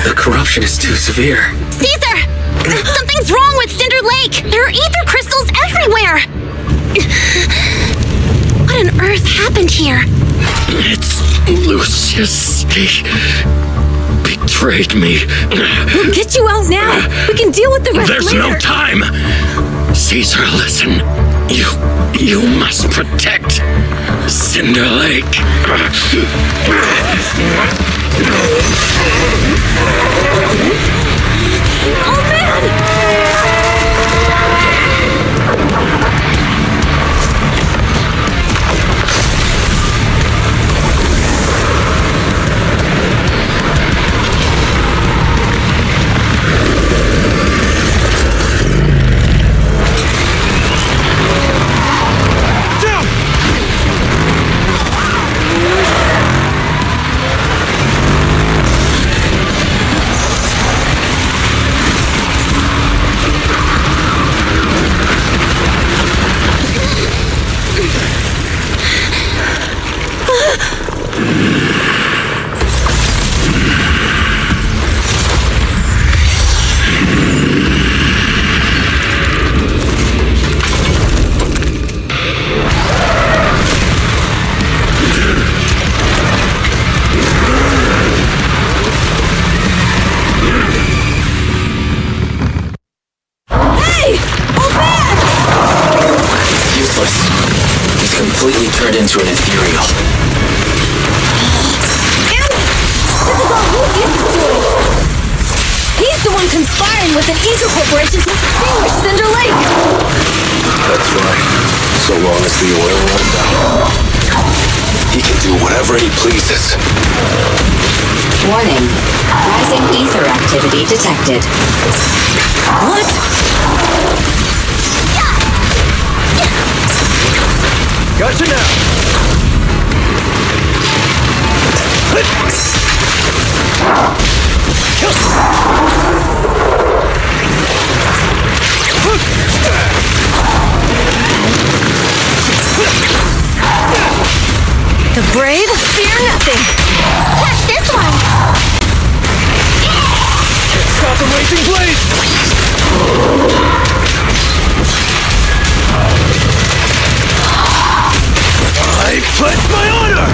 The corruption is too severe. Caesar! Something's wrong with Cinder Lake! There are ether crystals everywhere! What on earth happened here? It's Lucius. He betrayed me. We'll get you out now. We can deal with the rest There's later. no time. Caesar, listen. You must protect Cinder Lake. Oh, man! Completely turned into an ethereal. This is all Lucius is doing. He's the one conspiring with an ether corporation to extinguish Cinder Lake. That's right. So long as the oil runs out, he can do whatever he pleases. Warning. Rising ether activity detected. What? Gotcha The brave fear nothing. Catch this one! Stop the racing blade! I pledge my honor!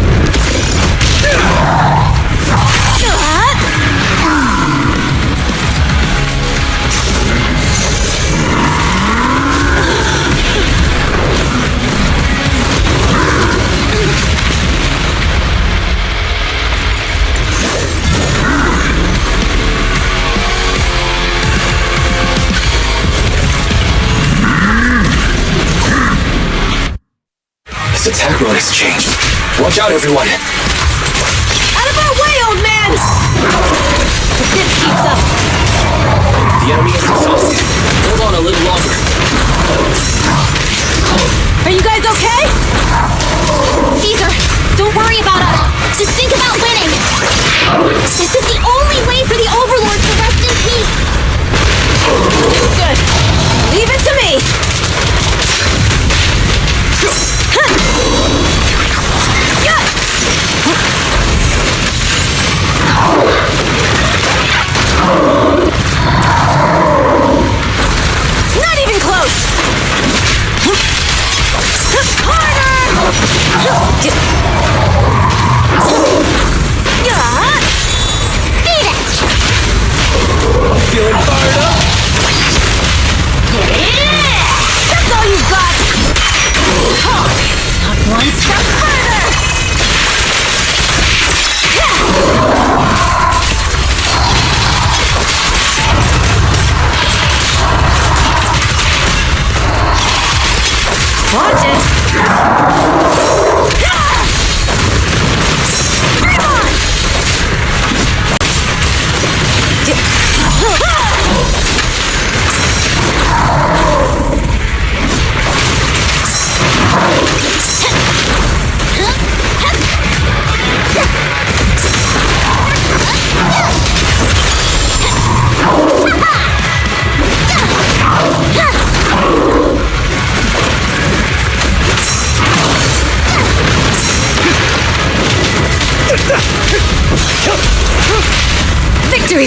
His attack mode has changed. Watch out, everyone! Out of our way, old man! If this keeps up, The enemy is exhausted. Hold on a little longer. are you guys okay? Caesar, don't worry about us. Just think about winning. This is the only way for the Overlord to rest in peace. Good. Leave it to me. Not even close. Harder. Beat it! Feeling fired up? That's all you've got. Not one step further. Watch it. Come on.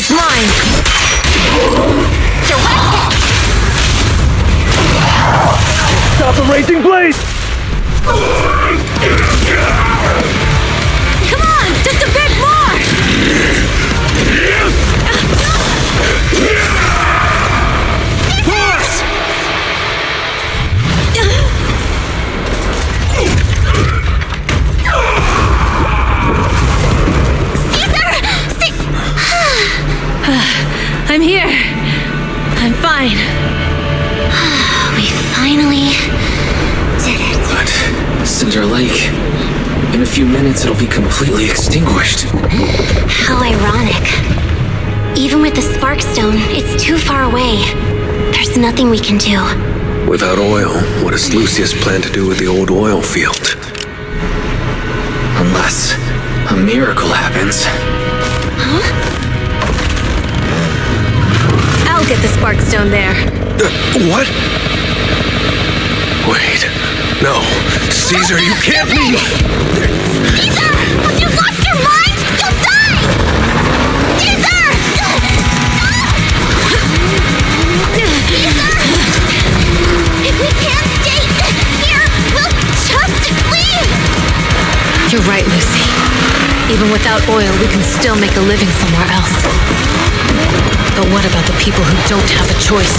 Face mine! Stop the raging blade! Come on, just a bit more! Push! I'm here. I'm fine. We finally did it. But Cinder Lake, in a few minutes it'll be completely extinguished. How ironic. Even with the Sparkstone, it's too far away. There's nothing we can do. Without oil, what does Lucius plan to do with the old oil field? Unless a miracle happens. I'll get the Sparkstone there. What? Wait. No. Caesar, you can't leave! Caesar! Have you lost your mind? You'll die! Caesar! Caesar! If we can't stay here, we'll just leave! You're right, Lucy. Even without oil, we can still make a living somewhere else. But what about the people who don't have a choice?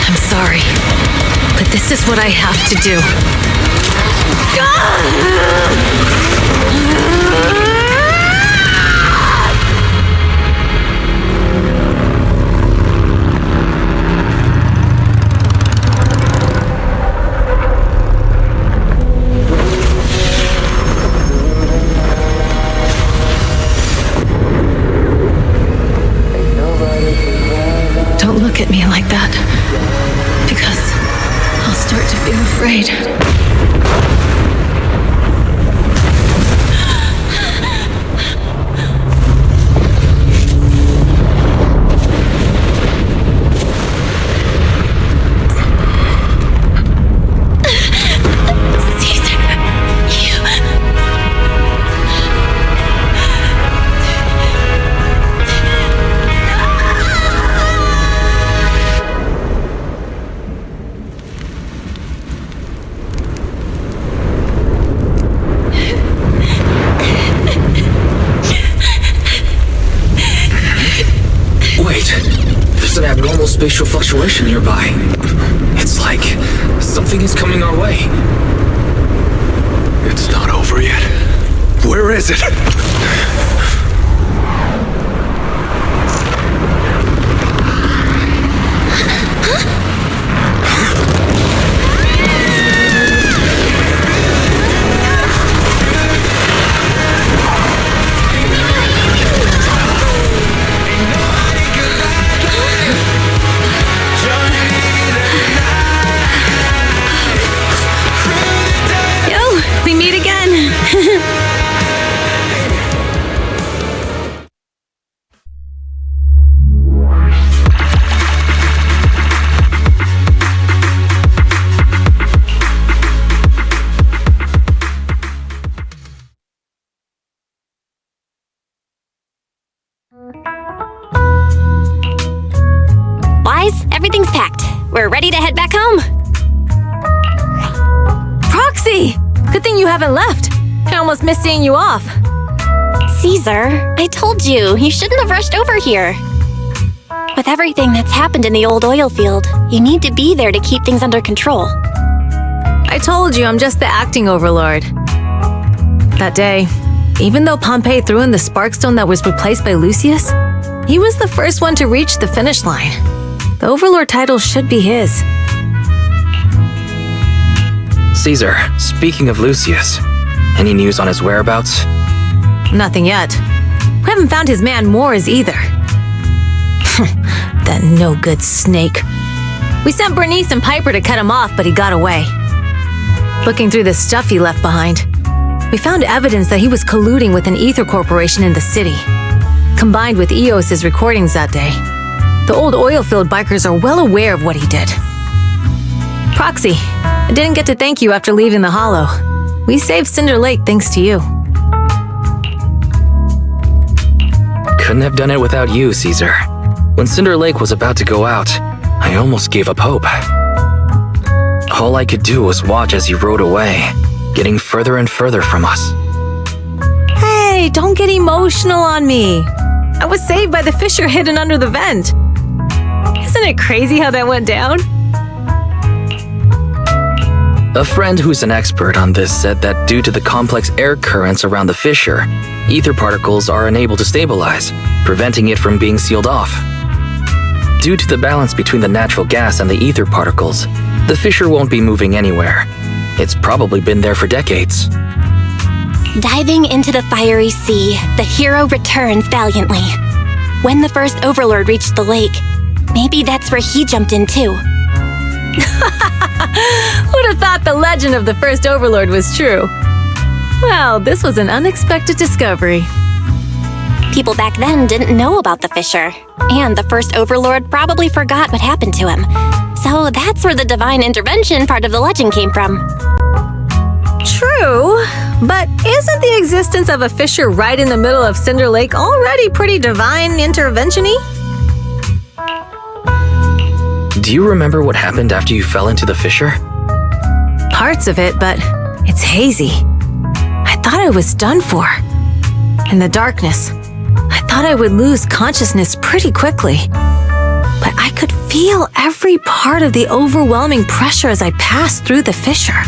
I'm sorry, but this is what I have to do. Don't look at me like that, because I'll start to feel afraid. There's an abnormal spatial fluctuation nearby. It's like something is coming our way. It's not over yet. Where is it? We meet again. Wise, everything's packed. We're ready to head back home. Proxy! Good thing you haven't left. I almost missed seeing you off. Caesar, I told you, you shouldn't have rushed over here. With everything that's happened in the old oil field, you need to be there to keep things under control. I told you I'm just the acting overlord. That day, even though Pompey threw in the Sparkstone that was replaced by Lucius, he was the first one to reach the finish line. The overlord title should be his. Caesar, speaking of Lucius, any news on his whereabouts? Nothing yet. We haven't found his man Moores either. That no-good snake. We sent Bernice and Piper to cut him off, but he got away. Looking through the stuff he left behind, we found evidence that he was colluding with an ether corporation in the city, combined with Eos's recordings that day. The old oilfield bikers are well aware of what he did. Proxy, I didn't get to thank you after leaving the Hollow. We saved Cinder Lake thanks to you. couldn't have done it without you, Caesar. When Cinder Lake was about to go out, I almost gave up hope. All I could do was watch as he rode away, getting further and further from us. Hey, don't get emotional on me. I was saved by the fissure hidden under the vent. Isn't it crazy how that went down? A friend who's an expert on this said that due to the complex air currents around the fissure, ether particles are unable to stabilize, preventing it from being sealed off. Due to the balance between the natural gas and the ether particles, the fissure won't be moving anywhere. It's probably been there for decades. Diving into the fiery sea, the hero returns valiantly. When the first Overlord reached the lake, maybe that's where he jumped in too. Who'd have thought the legend of the first Overlord was true? Well, this was an unexpected discovery. People back then didn't know about the fissure, and the first Overlord probably forgot what happened to him. So that's where the divine intervention part of the legend came from. True, but isn't the existence of a fissure right in the middle of Cinder Lake already pretty divine intervention-y? Do you remember what happened after you fell into the fissure? Parts of it, but it's hazy. I thought I was done for. In the darkness, I thought I would lose consciousness pretty quickly. But I could feel every part of the overwhelming pressure as I passed through the fissure.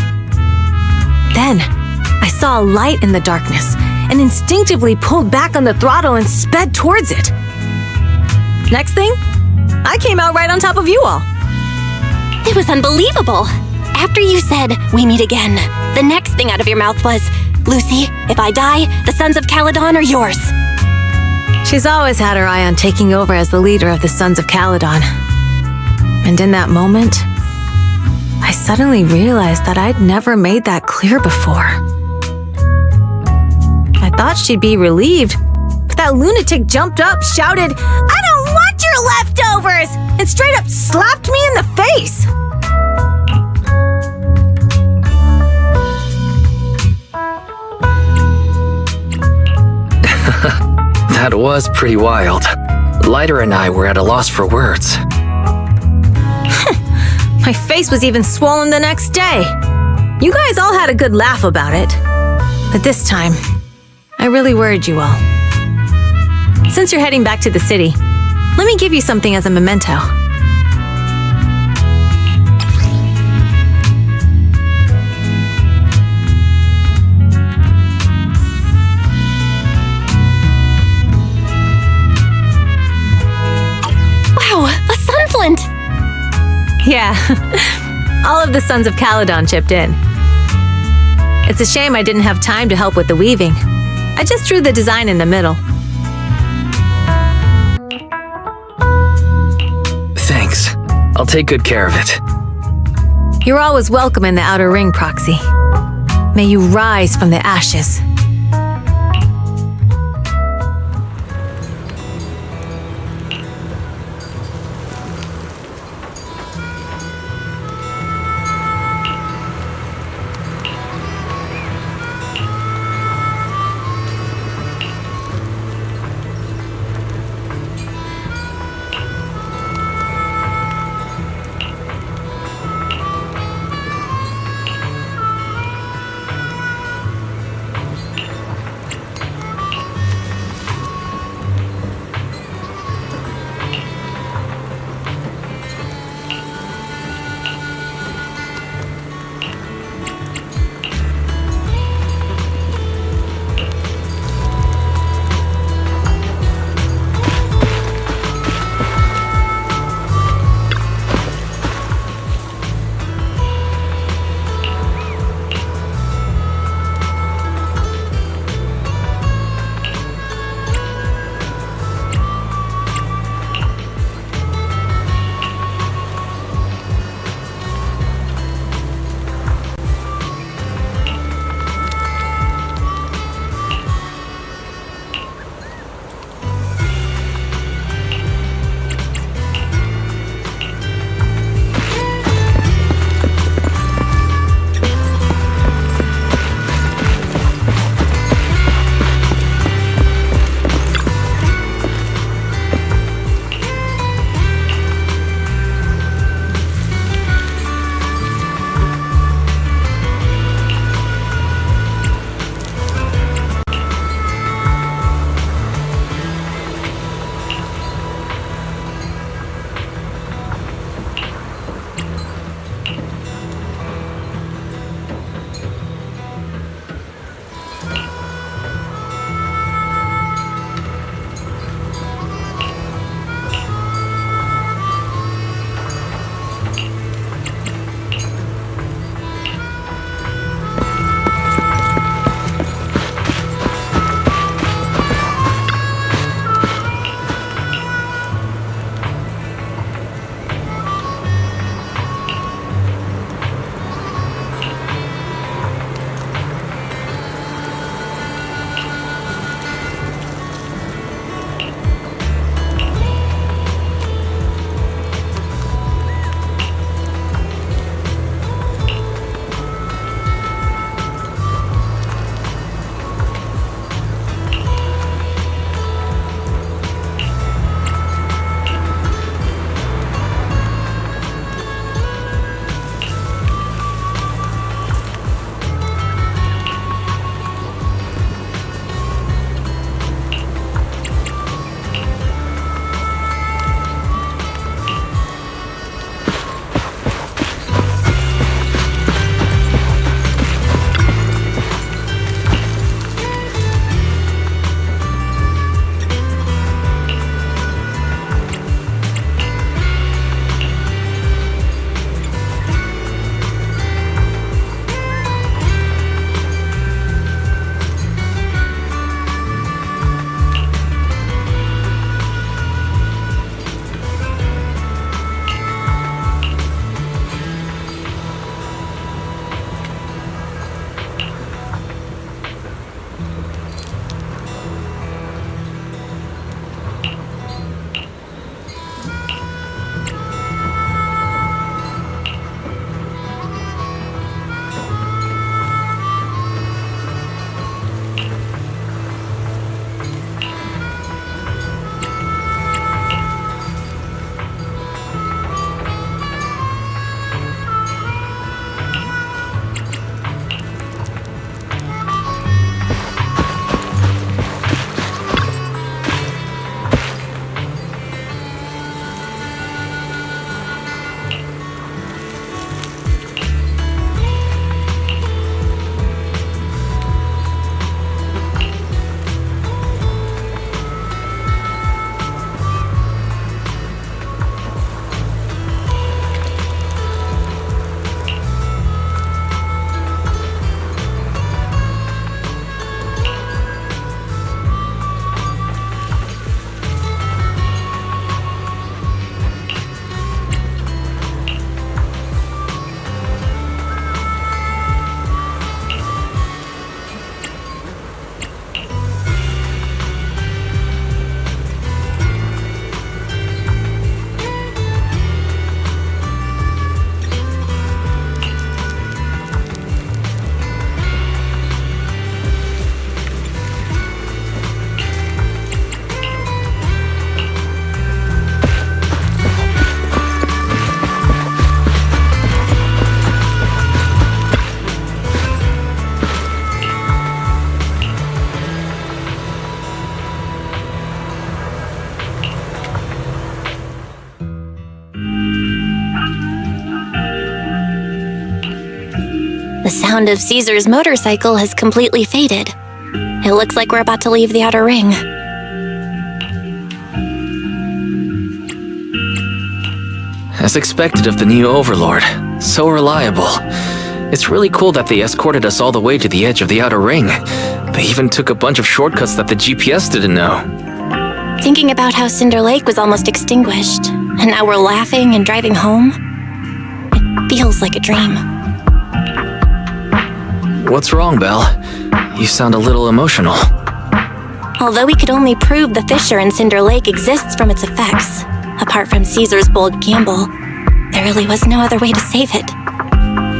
Then, I saw a light in the darkness and instinctively pulled back on the throttle and sped towards it. Next thing, I came out right on top of you all. It was unbelievable. After you said, "We meet again," the next thing out of your mouth was, "Lucy, if I die, the Sons of Caledon are yours." She's always had her eye on taking over as the leader of the Sons of Caledon. And in that moment, I suddenly realized that I'd never made that clear before. I thought she'd be relieved, but that lunatic jumped up, shouted, "I don't want your leftovers!" and straight up slapped me in the face. That was pretty wild. Lighter and I were at a loss for words. My face was even swollen the next day. You guys all had a good laugh about it. But this time, I really worried you all. Since you're heading back to the city, let me give you something as a memento. Wow, a sunflint! Yeah, all of the Sons of Caledon chipped in. It's a shame I didn't have time to help with the weaving. I just drew the design in the middle. Thanks. I'll take good care of it. You're always welcome in the Outer Ring, Proxy. May you rise from the ashes. The sound of Caesar's motorcycle has completely faded. It looks like we're about to leave the outer ring. As expected of the new overlord, so reliable. It's really cool that they escorted us all the way to the edge of the outer ring. They even took a bunch of shortcuts that the GPS didn't know. Thinking about how Cinder Lake was almost extinguished, and now we're laughing and driving home, it feels like a dream. What's wrong, Belle? You sound a little emotional. Although we could only prove the fissure in Cinder Lake exists from its effects, apart from Caesar's bold gamble, there really was no other way to save it.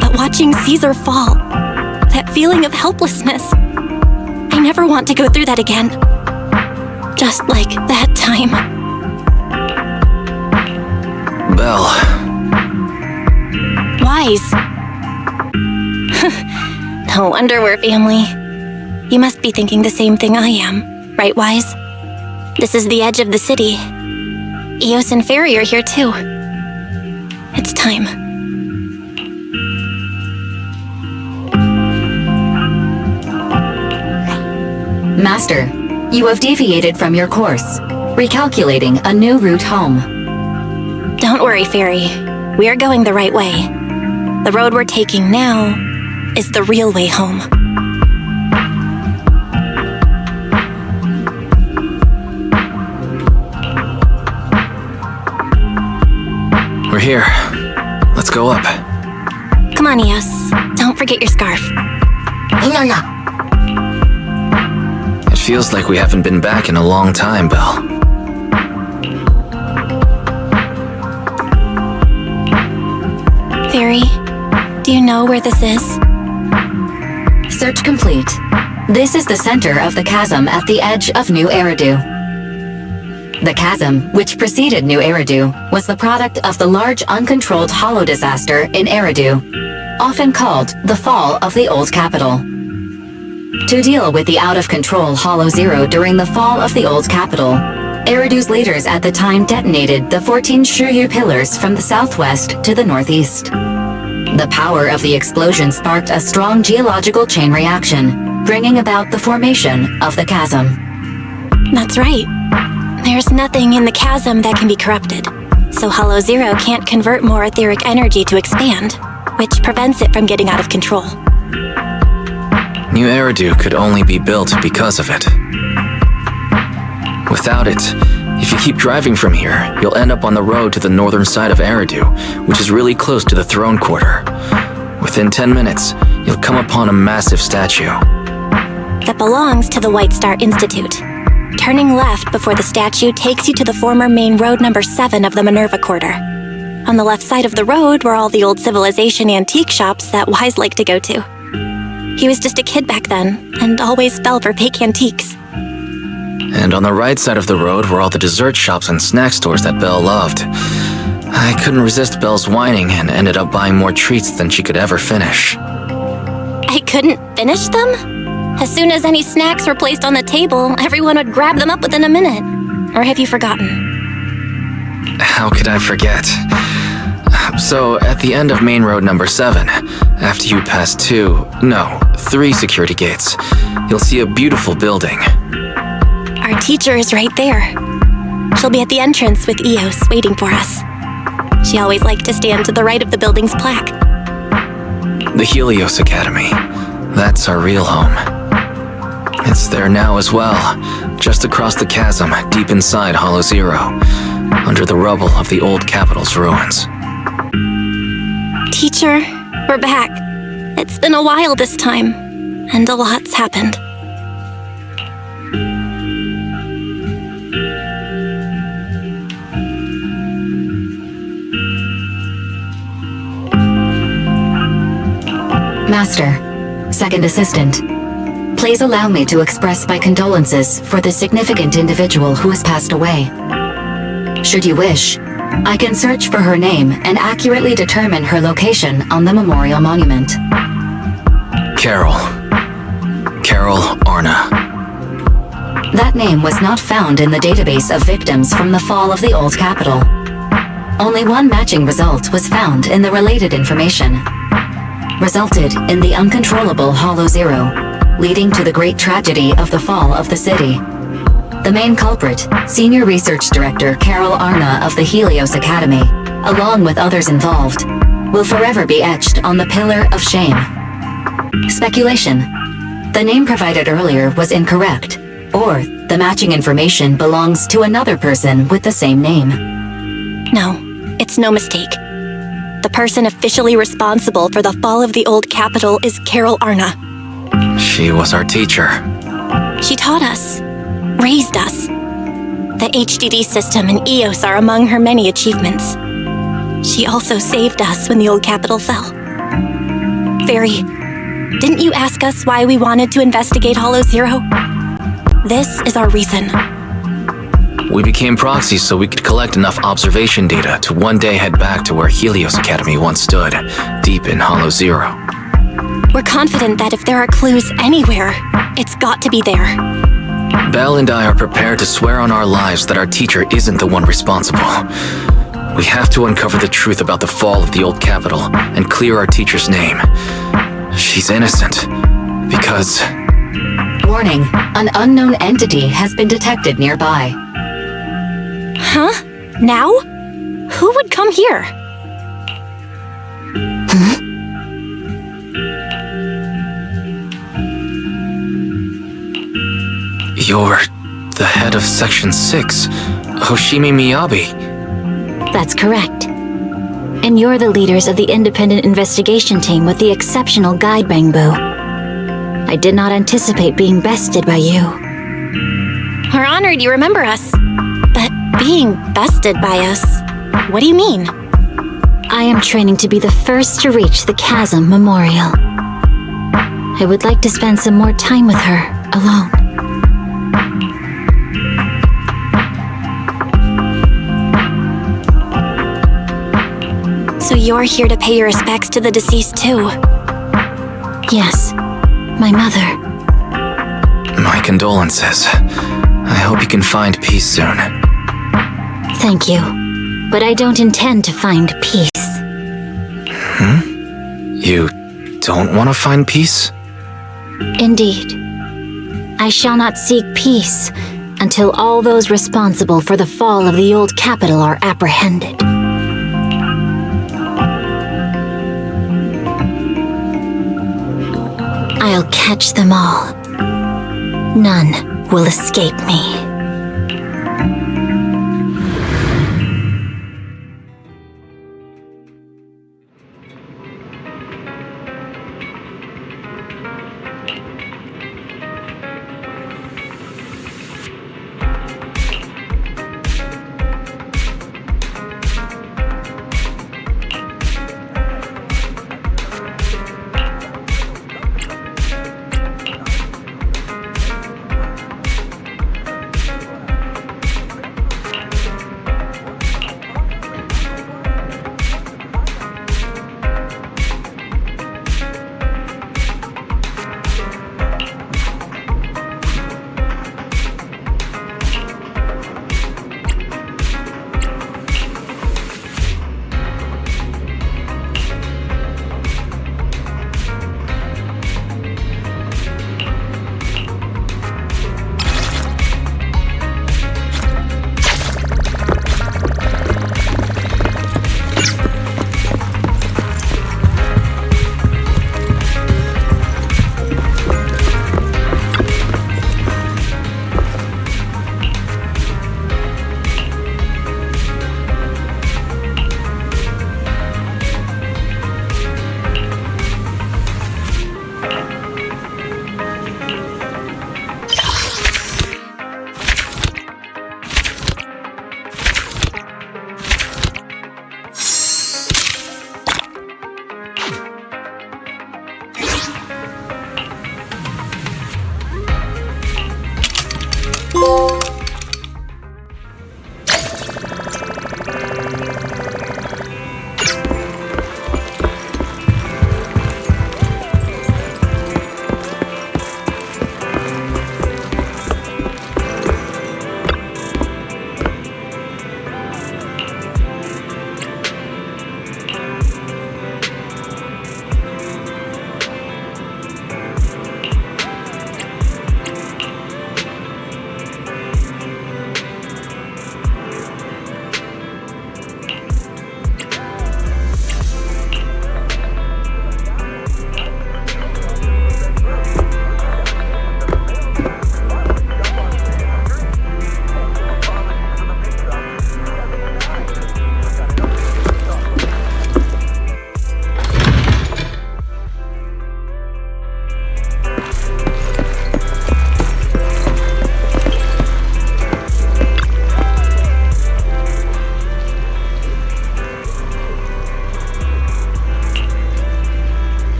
But watching Caesar fall, that feeling of helplessness, I never want to go through that again. Just like that time. Belle. Wise. No wonder we're family. You must be thinking the same thing I am, right, Wise? This is the edge of the city. Eos and Fairy are here too. It's time. Master, you have deviated from your course, recalculating a new route home. Don't worry, Fairy. We are going the right way. The road we're taking now is the real way home. We're here. Let's go up. Come on, Eos. Don't forget your scarf. No. It feels like we haven't been back in a long time, Belle. Fairy, do you know where this is? Search complete. This is the center of the chasm at the edge of New Eridu. The chasm, which preceded New Eridu, was the product of the large uncontrolled hollow disaster in Eridu, often called the Fall of the Old Capital. To deal with the out-of-control Hollow Zero during the fall of the Old Capital, Eridu's leaders at the time detonated the 14 Shuryu pillars from the southwest to the northeast. The power of the explosion sparked a strong geological chain reaction, bringing about the formation of the chasm. That's right. There's nothing in the chasm that can be corrupted, so Hollow Zero can't convert more etheric energy to expand, which prevents it from getting out of control. New Eridu could only be built because of it. Without it, if you keep driving from here, you'll end up on the road to the northern side of Eridu, which is really close to the throne quarter. Within 10 minutes, you'll come upon a massive statue. That belongs to the White Star Institute. Turning left before the statue takes you to the former main road number 7 of the Minerva Quarter. On the left side of the road were all the old civilization antique shops that Wise liked to go to. He was just a kid back then, and always fell for fake antiques. And on the right side of the road were all the dessert shops and snack stores that Belle loved. I couldn't resist Belle's whining and ended up buying more treats than she could ever finish. I couldn't finish them? As soon as any snacks were placed on the table, everyone would grab them up within a minute. Or have you forgotten? How could I forget? So, at the end of main road number 7, after you pass 3 security gates, you'll see a beautiful building. Our teacher is right there. She'll be at the entrance with Eos waiting for us. She always liked to stand to the right of the building's plaque. The Helios Academy. That's our real home. It's there now as well, just across the chasm, deep inside Hollow Zero, under the rubble of the old capital's ruins. Teacher, we're back. It's been a while this time, and a lot's happened. Master, Second Assistant, please allow me to express my condolences for the significant individual who has passed away. Should you wish, I can search for her name and accurately determine her location on the memorial monument. Carol Arna. That name was not found in the database of victims from the fall of the Old Capital. Only one matching result was found in the related information. resulted in the uncontrollable Hollow Zero, leading to the great tragedy of the fall of the city. The main culprit, Senior Research Director Carol Arna of the Helios Academy, along with others involved, will forever be etched on the Pillar of Shame. Speculation. The name provided earlier was incorrect, or the matching information belongs to another person with the same name. No, it's no mistake. The person officially responsible for the fall of the old capital is Carol Arna. She was our teacher. She taught us, raised us. The HDD system and EOS are among her many achievements. She also saved us when the old capital fell. Fairy, didn't you ask us why we wanted to investigate Hollow Zero? This is our reason. We became proxies so we could collect enough observation data to one day head back to where Helios Academy once stood, deep in Hollow Zero. We're confident that if there are clues anywhere, it's got to be there. Belle and I are prepared to swear on our lives that our teacher isn't the one responsible. We have to uncover the truth about the fall of the old capital and clear our teacher's name. She's innocent, because... Warning, an unknown entity has been detected nearby. Huh? Now? Who would come here? You're the head of Section 6, Hoshimi Miyabi. That's correct. And you're the leaders of the independent investigation team with the exceptional guide Bangbu. I did not anticipate being bested by you. We're honored you remember us. But being bested by us, what do you mean? I am training to be the first to reach the Chasm Memorial. I would like to spend some more time with her, alone. So you're here to pay your respects to the deceased too? Yes, my mother. My condolences. I hope you can find peace soon. Thank you, but I don't intend to find peace. You don't want to find peace? Indeed. I shall not seek peace until all those responsible for the fall of the old capital are apprehended. I'll catch them all. None will escape me.